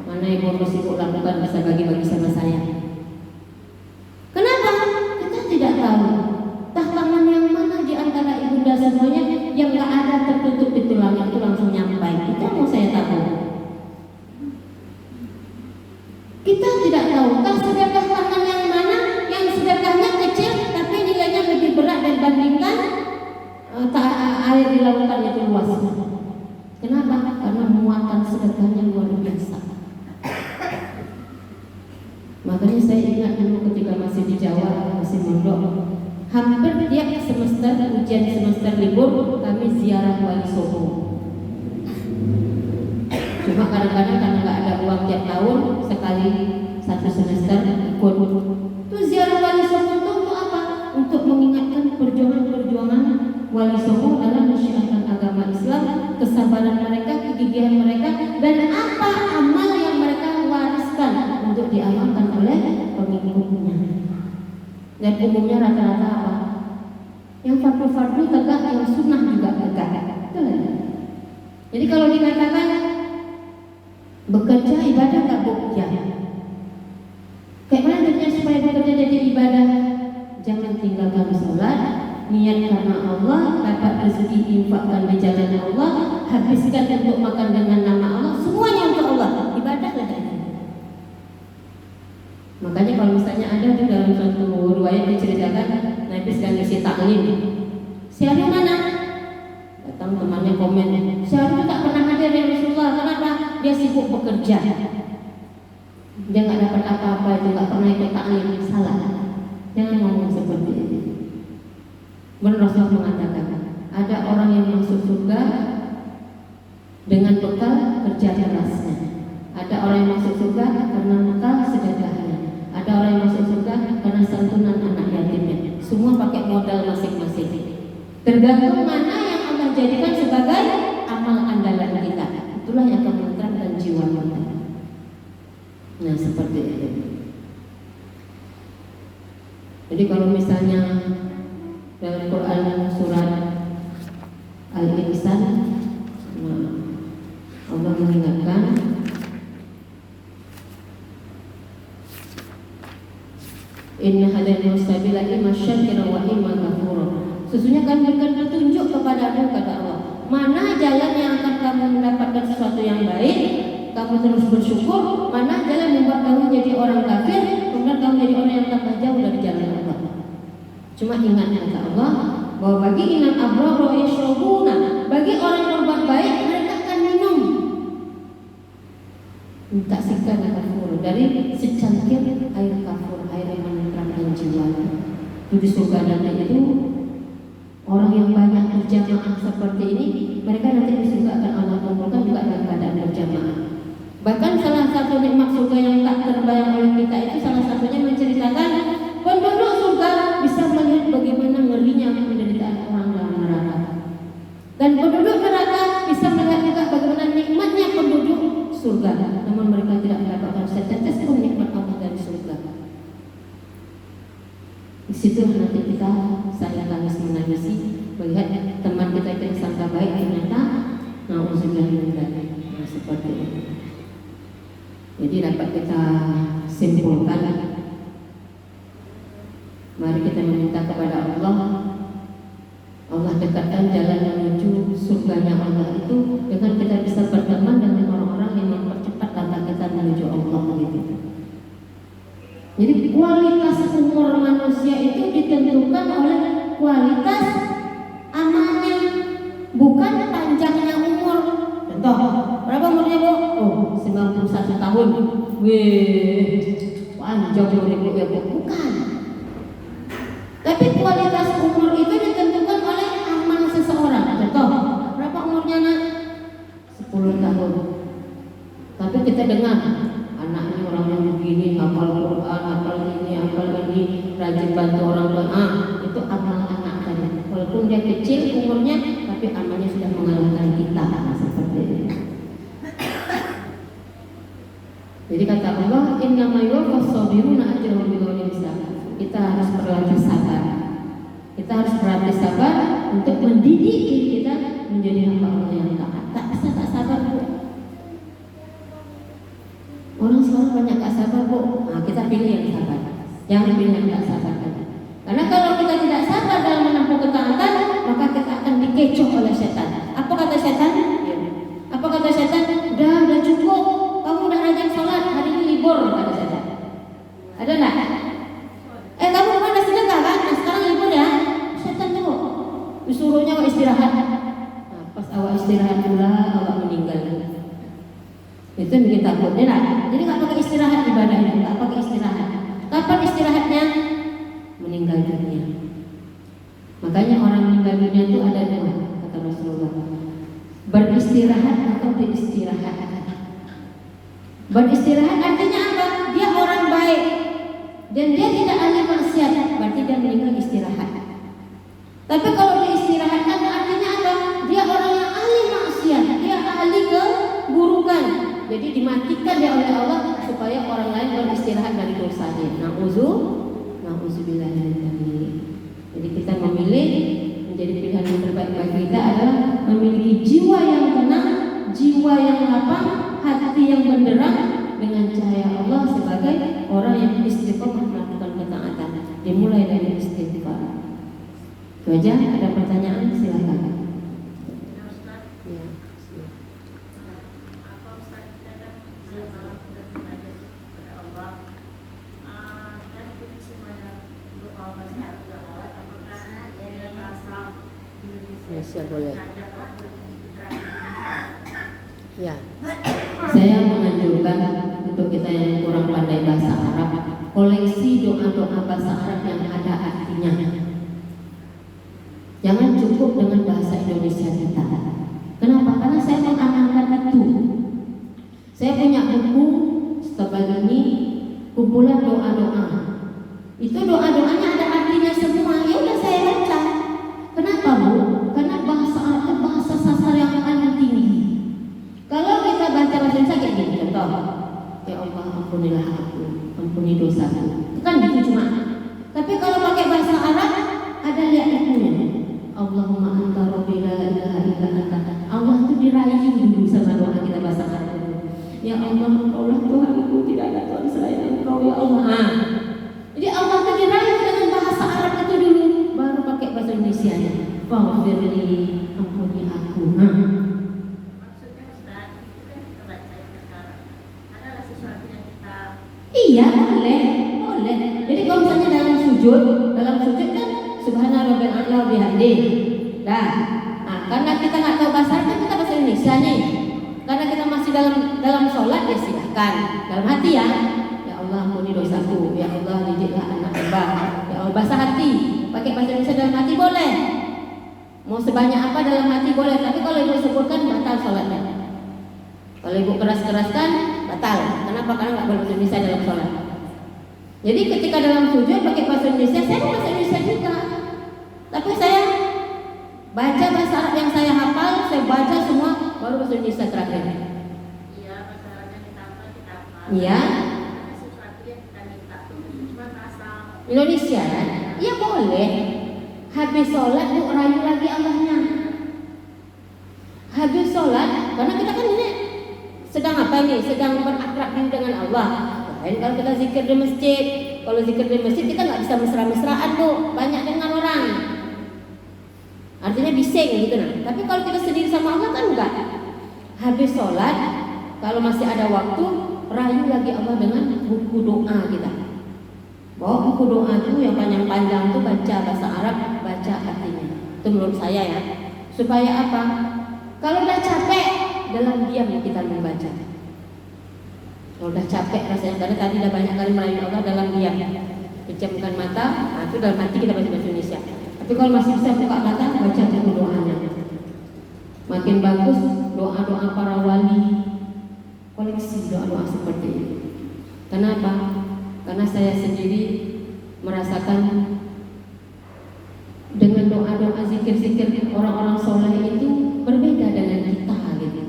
Mana ibu harus ibu lakukan bisa bagi-bagi sama saya. Kenapa? Kita tidak tahu. Tangan yang mana di antara ibunda semuanya yang nggak ada tertutup pintu langit itu langsung nyampai. Itu mau saya tahu. Kita tidak tahu. Sedekah tangan yang mana yang sedekahnya kecil tapi nilainya lebih berat dibandingkan air di lautan itu luas. Kenapa? Karena muatan sedekahnya luar biasa. Makanya saya ingat dulu ketika masih di Jawa, masih mondok, hampir tiap semester ujian semester libur kami ziarah Wali Songo. Cuma kadang-kadang karena nggak ada uang tiap tahun, sekali satu semester ikut. Itu ziarah Wali Songo itu untuk apa? Untuk mengingatkan perjuangan Wali Songo dalam menyiarkan agama Islam, kesabaran mereka, kegigihan mereka, dan apa amal yang mereka wariskan untuk diamalkan oleh pengikutnya. Dan umumnya rata-rata apa? Yang fardu-fardu tegak, yang sunnah juga tegak. Betul ya? Jadi kalau dikatakan bekerja ibadah tak bekerja. Kayak mana caranya supaya bekerja jadi ibadah? Jangan tinggalkan sholat, niat karena Allah, dapat rezeki infakkan di jalan Allah, habiskan untuk makan dengan nama Allah, semuanya untuk Allah. Ibadahlah itu. Makanya kalau misalnya ada di dalam suatu riwayat diceritakan Nabi sedang ngisi taklim. Siapa mana? Datang temannya komen, siapa tak pernah hadir ya Rasulullah. Kenapa? Dia sibuk bekerja. Dia nggak dapat apa-apa itu, nggak pernah ikut taklim. Salah. Jangan ngomong seperti ini. Benar Rasul mengatakan, ada orang yang masuk surga dengan bekal kerja kerasnya. Ada orang yang masuk surga karena bekal sedekahnya. Ada orang yang masuk surga karena santunan anak yatimnya. Semua pakai modal masing-masing. Tergantung mana yang Allah jadikan sebagai amal andalan kita. Itulah yang akan menentukan jiwa kita. Nah seperti itu. Jadi kalau misalnya dalam Quran surat Al-Insan, Allah mengingatkan Inna hadainahu sabila imma syakira wa imma kafura. Sesungguhnya kami berikan petunjuk kepadamu, kata Allah, mana jalan yang akan kamu mendapatkan sesuatu yang baik, kamu terus bersyukur, mana jalan yang membuat kamu jadi orang kafir, kemudian kamu jadi orang yang tambah jauh dari jalan Allah. Cuma ingat kata Allah, bahwa bagi inal abrara yashrabuna, bagi orang yang berbuat baik mereka akan minum. Minta sikar kafur dari secangkir air kafur, air yang menenteramkan jiwa. Itu di surga nanti itu orang yang banyak berjamaah seperti ini, mereka nanti di surga akan Allah kumpulkan juga dalam keadaan berjamaah. Bahkan salah satu nikmat surga yang tak terbayang oleh kita itu salah satunya menceritakan penduduk surga bisa melihat bagaimana ngerinya penderitaan orang dalam neraka. Dan penduduk neraka bisa melihat juga bagaimana nikmatnya penduduk surga. Namun mereka tidak mendapatkan setetes pun nikmat Allah dari surga. Di situ nanti kita saya tangis menangisi melihat teman kita yang sangka baik ternyata na'udzubillah min dzalik. Nah, seperti itu. Jadi dapat kita simpulkan, mari kita meminta kepada Allah, Allah dekatkan jalan menuju surganya Allah itu dengan kita bisa berteman dengan orang-orang yang mempercepat langkah kita menuju Allah gitu. Jadi kualitas umur manusia itu ditentukan oleh kualitas amalnya, bukan panjangnya umur. Contoh, berapa umurnya Bu? Oh, 91 tahun. Wih, panjang umurnya ya Bu. Bukan. Tapi kualitas umur itu ditentukan oleh amal seseorang. Contoh, berapa umurnya nak? 10 tahun. Tapi kita dengar anaknya orang yang begini, hafal Quran, hafal ini, rajin bantu orang tua. Itu amal anak tadi. Walaupun dia kecil umurnya, tapi amalnya sudah mengalahkan kita. Seperti itu. Jadi kata Allah, innama yuwaffas sabiruna ajrahum bighairi hisab. Kita harus berlatih sabar. Kita harus berlatih sabar untuk mendidik diri kita menjadi hamba Allah yang taat. Tak bisa tak sabar Bu. Orang sekarang banyak tak sabar Bu. Nah, kita pilih yang sabar. Jangan pilih yang tak sabar. Karena kalau kita tidak sabar dalam menempuh ketaatan, maka kita akan dikecoh oleh setan. Apa kata setan? Apa kata setan? Udah cukup. Kamu udah rajin sholat, hari ini libur, kata setan. Ada enggak? Kamu kemana sedekah kan? Nah, sekarang libur ya. Setan tuh disuruhnya awak istirahat. Nah, pas awak istirahat pula awak meninggal. Itu yang bikin takut. Jadi nggak pakai istirahat ibadahnya, nggak pakai istirahat. Kapan istirahatnya? Meninggal dunia. Makanya orang meninggal dunia itu ada dua, kata Rasulullah. Beristirahat atau beristirahat. Beristirahat artinya apa? Dia orang baik dan dia tidak ahli maksiat, berarti dia meninggal istirahat. Tapi kalau diistirahatkan artinya apa? Dia orang yang ahli maksiat, dia ahli keburukan. Jadi dimatikan dia oleh Allah supaya orang lain beristirahat dari dosanya. Na'udzubillah min dzalik. Jadi kita memilih menjadi pilihan yang terbaik bagi kita adalah memiliki jiwa yang tenang, jiwa yang lapang, hati yang benderang dengan cahaya Allah sebagai orang yang istiqomah melakukan ketaatan. Dimulai dari istighfar. Itu aja. Ada pertanyaan silakan. Ya. Masya boleh. Ya. Saya menganjurkan untuk kita yang kurang pandai bahasa Arab, koleksi doa-doa bahasa Arab yang ada artinya. Jangan cukup dengan bahasa Indonesia kita. Kenapa? Karena saya mengamalkan itu. Saya punya buku setebal ini, kumpulan doa-doa. Itu doa-doanya ada artinya semua. Ya udah saya baca. Kenapa Bu? Karena bahasa Arab itu bahasa sasar yang paling tinggi. Kalau kita baca bahasa Indonesia kayak gini, contoh, ya Allah ampunilah aku, ampuni dosaku. Itu kan gitu cuma. Tapi kalau pakai bahasa Arab ada lihat-lihatnya. Allahumma anta rabbi la ilaha illa anta. Allah itu dirayu dulu sama doa kita bahasa Arab. Ya Allah, Engkaulah Tuhanku, tidak ada Tuhan selain Engkau ya Allah. Jadi Allah itu dirayu dengan bahasa Arab itu dulu, baru pakai bahasa Indonesia-nya. Faghfirli, ampuni aku. Iya boleh. Jadi kalau misalnya dalam sujud kan Subhana rabbil a'la bihamdi. ini. Nah, karena kita nggak tahu bahasa Arab, kita bahasa Indonesia nih. Karena kita masih dalam sholat, ya silahkan dalam hati ya. Ya Allah, ampuni dosaku. Ya Allah, didiklah anak hamba. Ya Allah, bahasa hati. Pakai bahasa Indonesia dalam hati boleh. Mau sebanyak apa dalam hati boleh. Tapi kalau ibu sebutkan batal sholatnya. Kalau ibu keras-keraskan batal. Kenapa? Karena nggak boleh bahasa Indonesia dalam sholat. Jadi ketika dalam sujud pakai bahasa Indonesia, saya bahasa Indonesia juga. Tapi saya baca bahasa Arab yang saya hafal, saya baca semua, baru bahasa Indonesia terakhir. Iya, bahasa Arabnya kita hafal. Iya. Ada sesuatu yang kita minta tuh cuma bahasa Indonesia kan? Ya boleh. Habis sholat yuk rayu lagi Allahnya. Habis sholat, karena kita kan ini sedang apa nih? Sedang berakrab diri dengan Allah. Lain kalau kita zikir di masjid. Kalau zikir di masjid kita nggak bisa mesra-mesraan tuh, banyak dengan orang. Artinya bising gitu nah. Tapi kalau kita sendiri sama Allah kan enggak. Habis sholat, kalau masih ada waktu, rayu lagi Allah dengan buku doa kita. Bawa buku doa itu yang panjang-panjang tuh baca bahasa Arab, baca artinya. Itu menurut saya ya. Supaya apa? Kalau udah capek, dalam diam kita membaca. Kalau udah capek rasanya, karena tadi udah banyak kali merayu Allah dalam diam. Pejamkan mata, nah itu dalam hati kita baca bahasa Indonesia. Tapi kalau masih bisa buka mata, baca buku doanya. Makin bagus doa-doa para wali, koleksi doa-doa seperti itu. Kenapa? Karena saya sendiri merasakan dengan doa-doa zikir-zikir orang-orang soleh itu berbeda dengan kita gitu.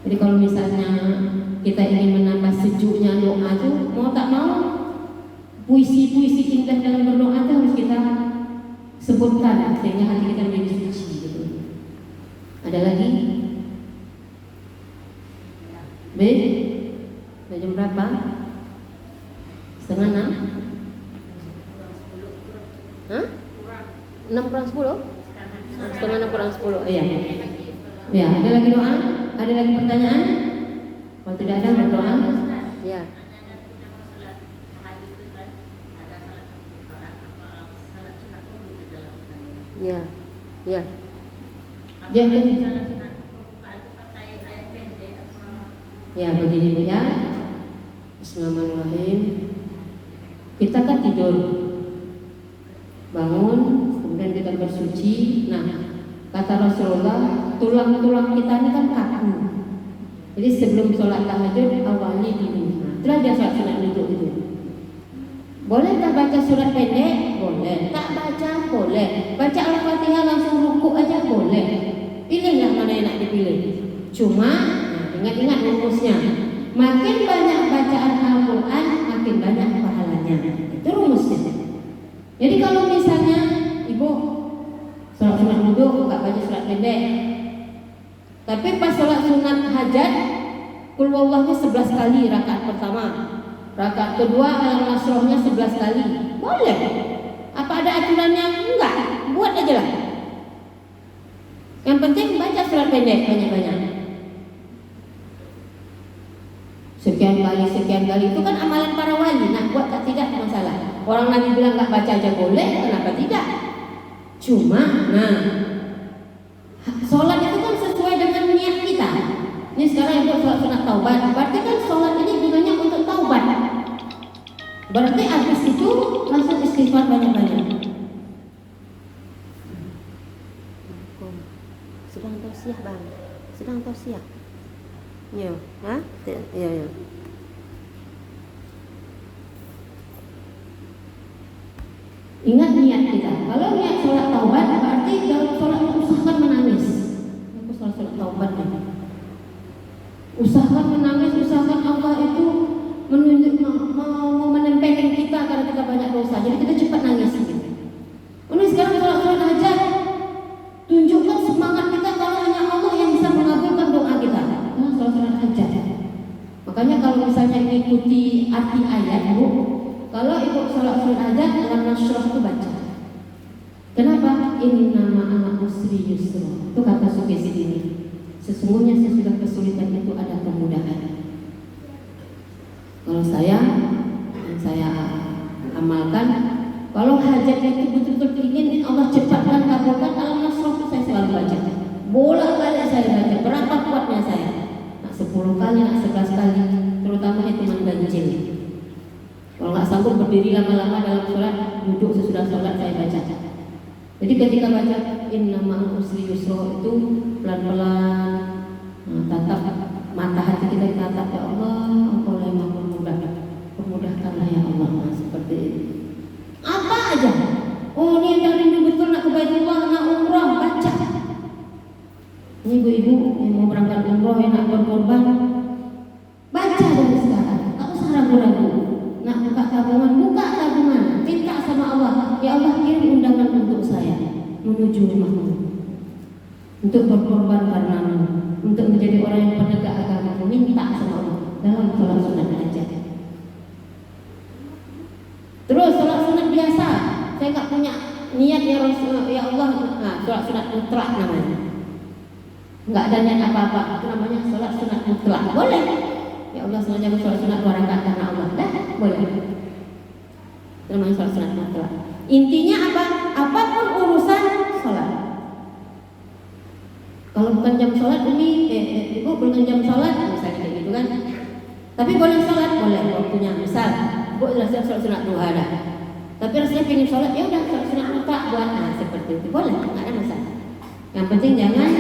Jadi kalau misalnya kita ingin menambah sejuknya doa itu, mau tak mau puisi-puisi indah dalam berdoa itu harus kita sebutkan sehingga hati kita menjadi suci gitu. Ada lagi? B? Jam berapa? 5:30? Hah? 6 kurang 10? 5:30 kurang 10, iya. Ya, ada lagi doa? Ada lagi pertanyaan? Kalau tidak ada berdoa? Ya. Ya, ya. Ya, begini Bu ya. Bismillahirrahmanirrahim. Kita kan tidur, bangun, kemudian kita bersuci. Nah, kata Rasulullah, tulang-tulang kita ini kan kaku. Jadi sebelum sholat tahajud awalnya dulu. Itulah dia sholat sunat duduk itu. Boleh tak baca surat pendek? Boleh. Tak baca? Boleh. Baca Al-Fatihah langsung rukuk aja boleh. Pilihlah mana yang nak dipilih. Cuma ingat-ingat rumusnya. Makin banyak bacaan Al-Quran, makin banyak pahalanya. Itu rumusnya. Jadi kalau misalnya ibu sholat sunat duduk nggak baca surat pendek, tapi pas sholat sunat hajat, Qul huwallahnya 11 kali rakaat pertama. Rakaat kedua Al-Nasrahnya 11 kali. Boleh. Apa ada aturannya? Enggak. Buat aja lah. Yang penting baca surat pendek banyak-banyak. Sekian kali itu kan amalan para wali. Nah, buat tak tidak masalah. Orang Nabi bilang enggak baca aja boleh, kenapa tidak? Cuma, sholat itu kan sesuai dengan niat kita. Ini sekarang ibu sholat sunat taubat, berarti kan sholat ini gunanya untuk taubat. Berarti habis itu langsung istighfar banyak-banyak. Sedang tausiah bang, sedang tausiah. Ya, hah? Ya. Ingat niat kita. Kalau niat sholat taubat, berarti dalam sholat usahakan menangis. Aku sholat taubat nih. Usahakan menangis, usahakan Allah itu menunjuk mau menempelkan kita karena kita banyak dosa. Jadi kita cepat nangis gitu. Ini sekarang sholat hajat, tunjukkan semangat kita kalau hanya Allah yang bisa mengabulkan doa kita. Nah, sholat hajat. Makanya kalau misalnya mengikuti arti ayat, Bu, kalau ibu sholat hajat, Al-Nasrah itu baca. Kenapa? Inna ma'al usri yusra. Itu kata sugesti ini. Sesungguhnya sesudah kesulitan itu ada kemudahan. Kalau saya amalkan Kalau hajatnya itu betul-betul ingin Allah cepatkan kabulkan, Al-Nasrah itu saya selalu baca. Bolak-balik saya baca. Berapa kuatnya saya? Nak 10 kali, nak 11 kali. Terutama hitungan ganjil. Kalau nggak sanggup berdiri lama-lama dalam sholat, duduk sesudah sholat saya baca. Jadi ketika baca Inna ma'al usri yusra itu pelan-pelan, tatap mata hati kita tatap, ya Allah, Engkau yang Maha Pemudah, permudahkanlah ya Allah. Seperti itu. Apa aja? Oh, ini yang rindu betul nak ke Baitullah, nak umrah, baca. Ini ibu-ibu yang mau berangkat umrah, yang nak berkorban, baca dari sekarang. Tak usah ragu-ragu. Nak buka tabungan, minta sama Allah, ya Allah kirim undangan untuk saya menuju rumahmu, untuk berkorban karenamu, untuk menjadi orang yang penegak agama. Minta sama Allah dalam sholat sunat aja. Terus sholat sunat biasa, saya nggak punya niat ya Rasul, ya Allah. Nah, sholat sunat mutlak namanya. Nggak ada niat apa-apa, itu namanya sholat sunat mutlak. Boleh. Ya Allah sengaja sholat sunat 2 rakaat karena Allah. Dah, boleh. Itu namanya sholat sunat mutlak. Intinya apa? Apapun urusan sholat. Kalau bukan jam sholat ini, ibu bukan jam sholat, misalnya kayak gitu kan. Tapi boleh sholat, boleh waktunya. Misal, ibu sudah siap sholat sunat duha dah. Tapi rasanya pengen sholat, ya udah sholat sunat mutlak buat, seperti itu boleh, nggak ada masalah. Yang penting jangan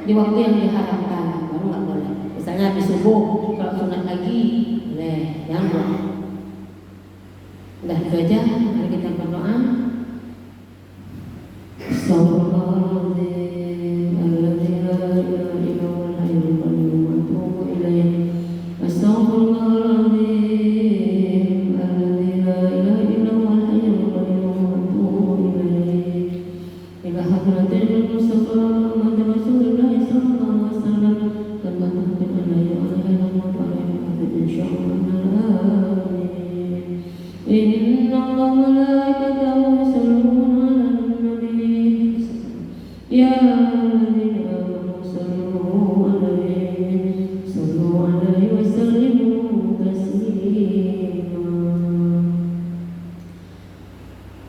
di waktu yang diharamkan, baru nggak boleh. Misalnya habis subuh sholat sunat lagi, boleh, jangan boleh. Udah itu aja, mari kita berdoa. Astagfirullahaladzim, alladzi la ilaha illa huwal hayyul qayyum, wa atubu ilaih. Astagfirullahaladzim, alladzi la ilaha illa huwal hayyul qayyum, wa atubu ilaih. Ila hadratil Mustafa Muhammad Rasulullah sallallahu alaihi wasallam, kama tahmid alaihi wa alaihi insyaallah. Inna Allah malaikatahu yusalluna 'alan nabi, ya ayyuhalladzina amanu sallu 'alaihi wa sallimu taslima.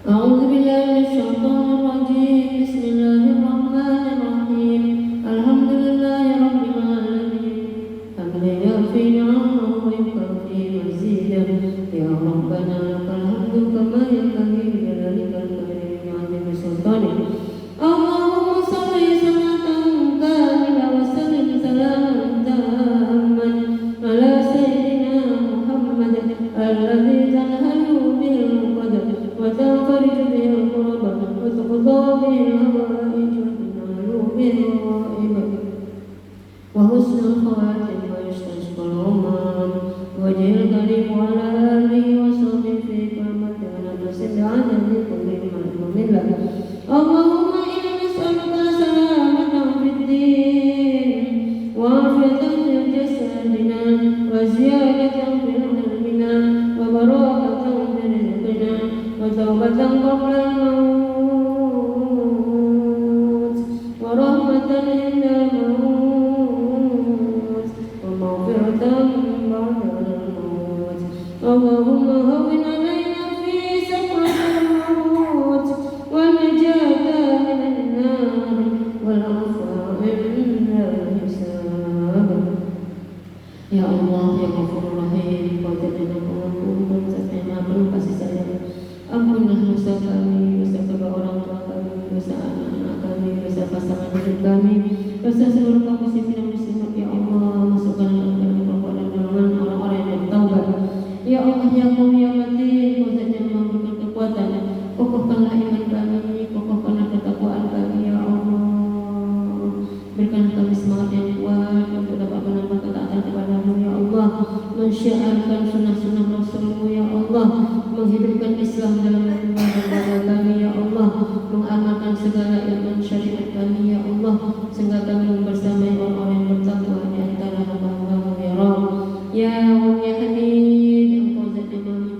A'udzu billahi minasyaitonir rajim. Bismillahirrahmanirrahim. Alhamdulillahirabbil alamin. Hamdan yafi ni'amahu wa yukafi mazidah. Ya Rabbana lakal hamdu kama yanbaghi li jalalika al-karim wa 'azimi sultanik. Allahumma shalli salatan kamilah wa sallim salaman tamman ala sayyidina Muhammad alladzi tanhalu bil qadar wa tanfariju bil qurba wa tuqda bil hawaij wa tunalu bil ghaib wa husnul khawatim wa yastasqal umam wajhil karim wa ala alihi wa sahbihi fi qamati wa nasidana bi kulli ma'lumin lak. Allahumma inna nas'aluka salamatan fid din wa afiyatan fil jasadina wa ziyadatan fil ilmina wa barakatan fil rizqina wa tawbatan qabla al-maut wa rahmatan inda al-maut wa maghfiratan ba'da al-maut. Allahumma hawwin 'alaina fi sakratil maut wa najata minan nar wal 'afwa 'inda al-hisab. Ya Allah, ya Ghafurur Rahim, Kau jadilah pengampun, Sesama penuh kasih sayang. Ampunlah dosa kami, dosa kedua orang tua kami, dosa anak-anak kami, dosa pasangan hidup kami, dosa seluruh kaum muslimin dan muslimat. Ya Allah, masukkanlah ke dalam kelompok dan golongan orang-orang yang bertaubat. Ya Allah, ya Qawi, ya Matin, Kau zat yang memberikan kekuatan. Kokohkanlah iman kami, kokohkanlah ketakwaan kami. Ya Allah, berikanlah kami semangat yang kuat untuk dapat menambah ketaatan kepada-Mu. Ya Allah, mensyiarkan sunnah-sunnah Rasul-Mu. Ya Allah, menghidupkan Islam dalam dada kami. Ya Allah, mengamalkan segala ilmu syariat kami. Ya Allah, sehingga kami bersamai orang-orang yang bertakwa di antara hamba-Mu. Ya Rabb, ya Rabb, ya Hamid, Engkau zat yang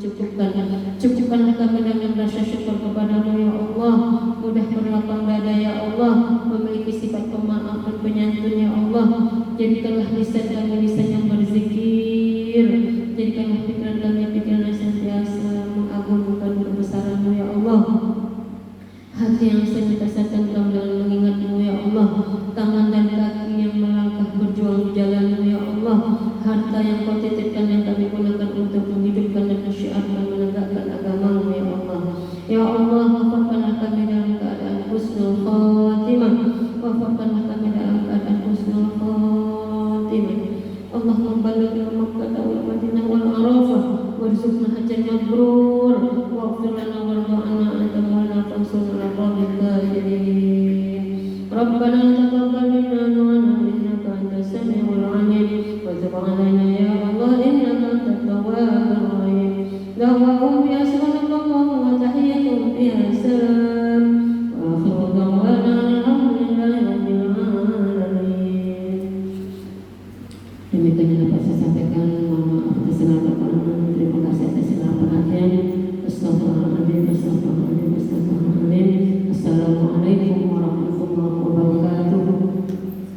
cukupkanlah kami dengan rasa syukur kepada-Mu. Ya Allah, mudah berlapang dada. Ya Allah, memiliki sifat pemaaf dan penyantun. Ya Allah, jadikanlah lisan kami lisan yang berzikir, jadikanlah pikiran kami pikiran yang senantiasa mengagungkan kebesaran-Mu. Ya Allah, Allah. Hati yang senantiasa tentram dalam mengingat-Mu ya Allah. Tangan dan kaki yang melangkah berjuang di jalan-Mu ya Allah. Harta yang Kau titipkan yang kami gunakan untuk menghidupkan dan mensyiarkan menegakkan agama-Mu ya Allah. Ya Allah, wafatkanlah kami dalam keadaan husnul khatimah. Wafatkanlah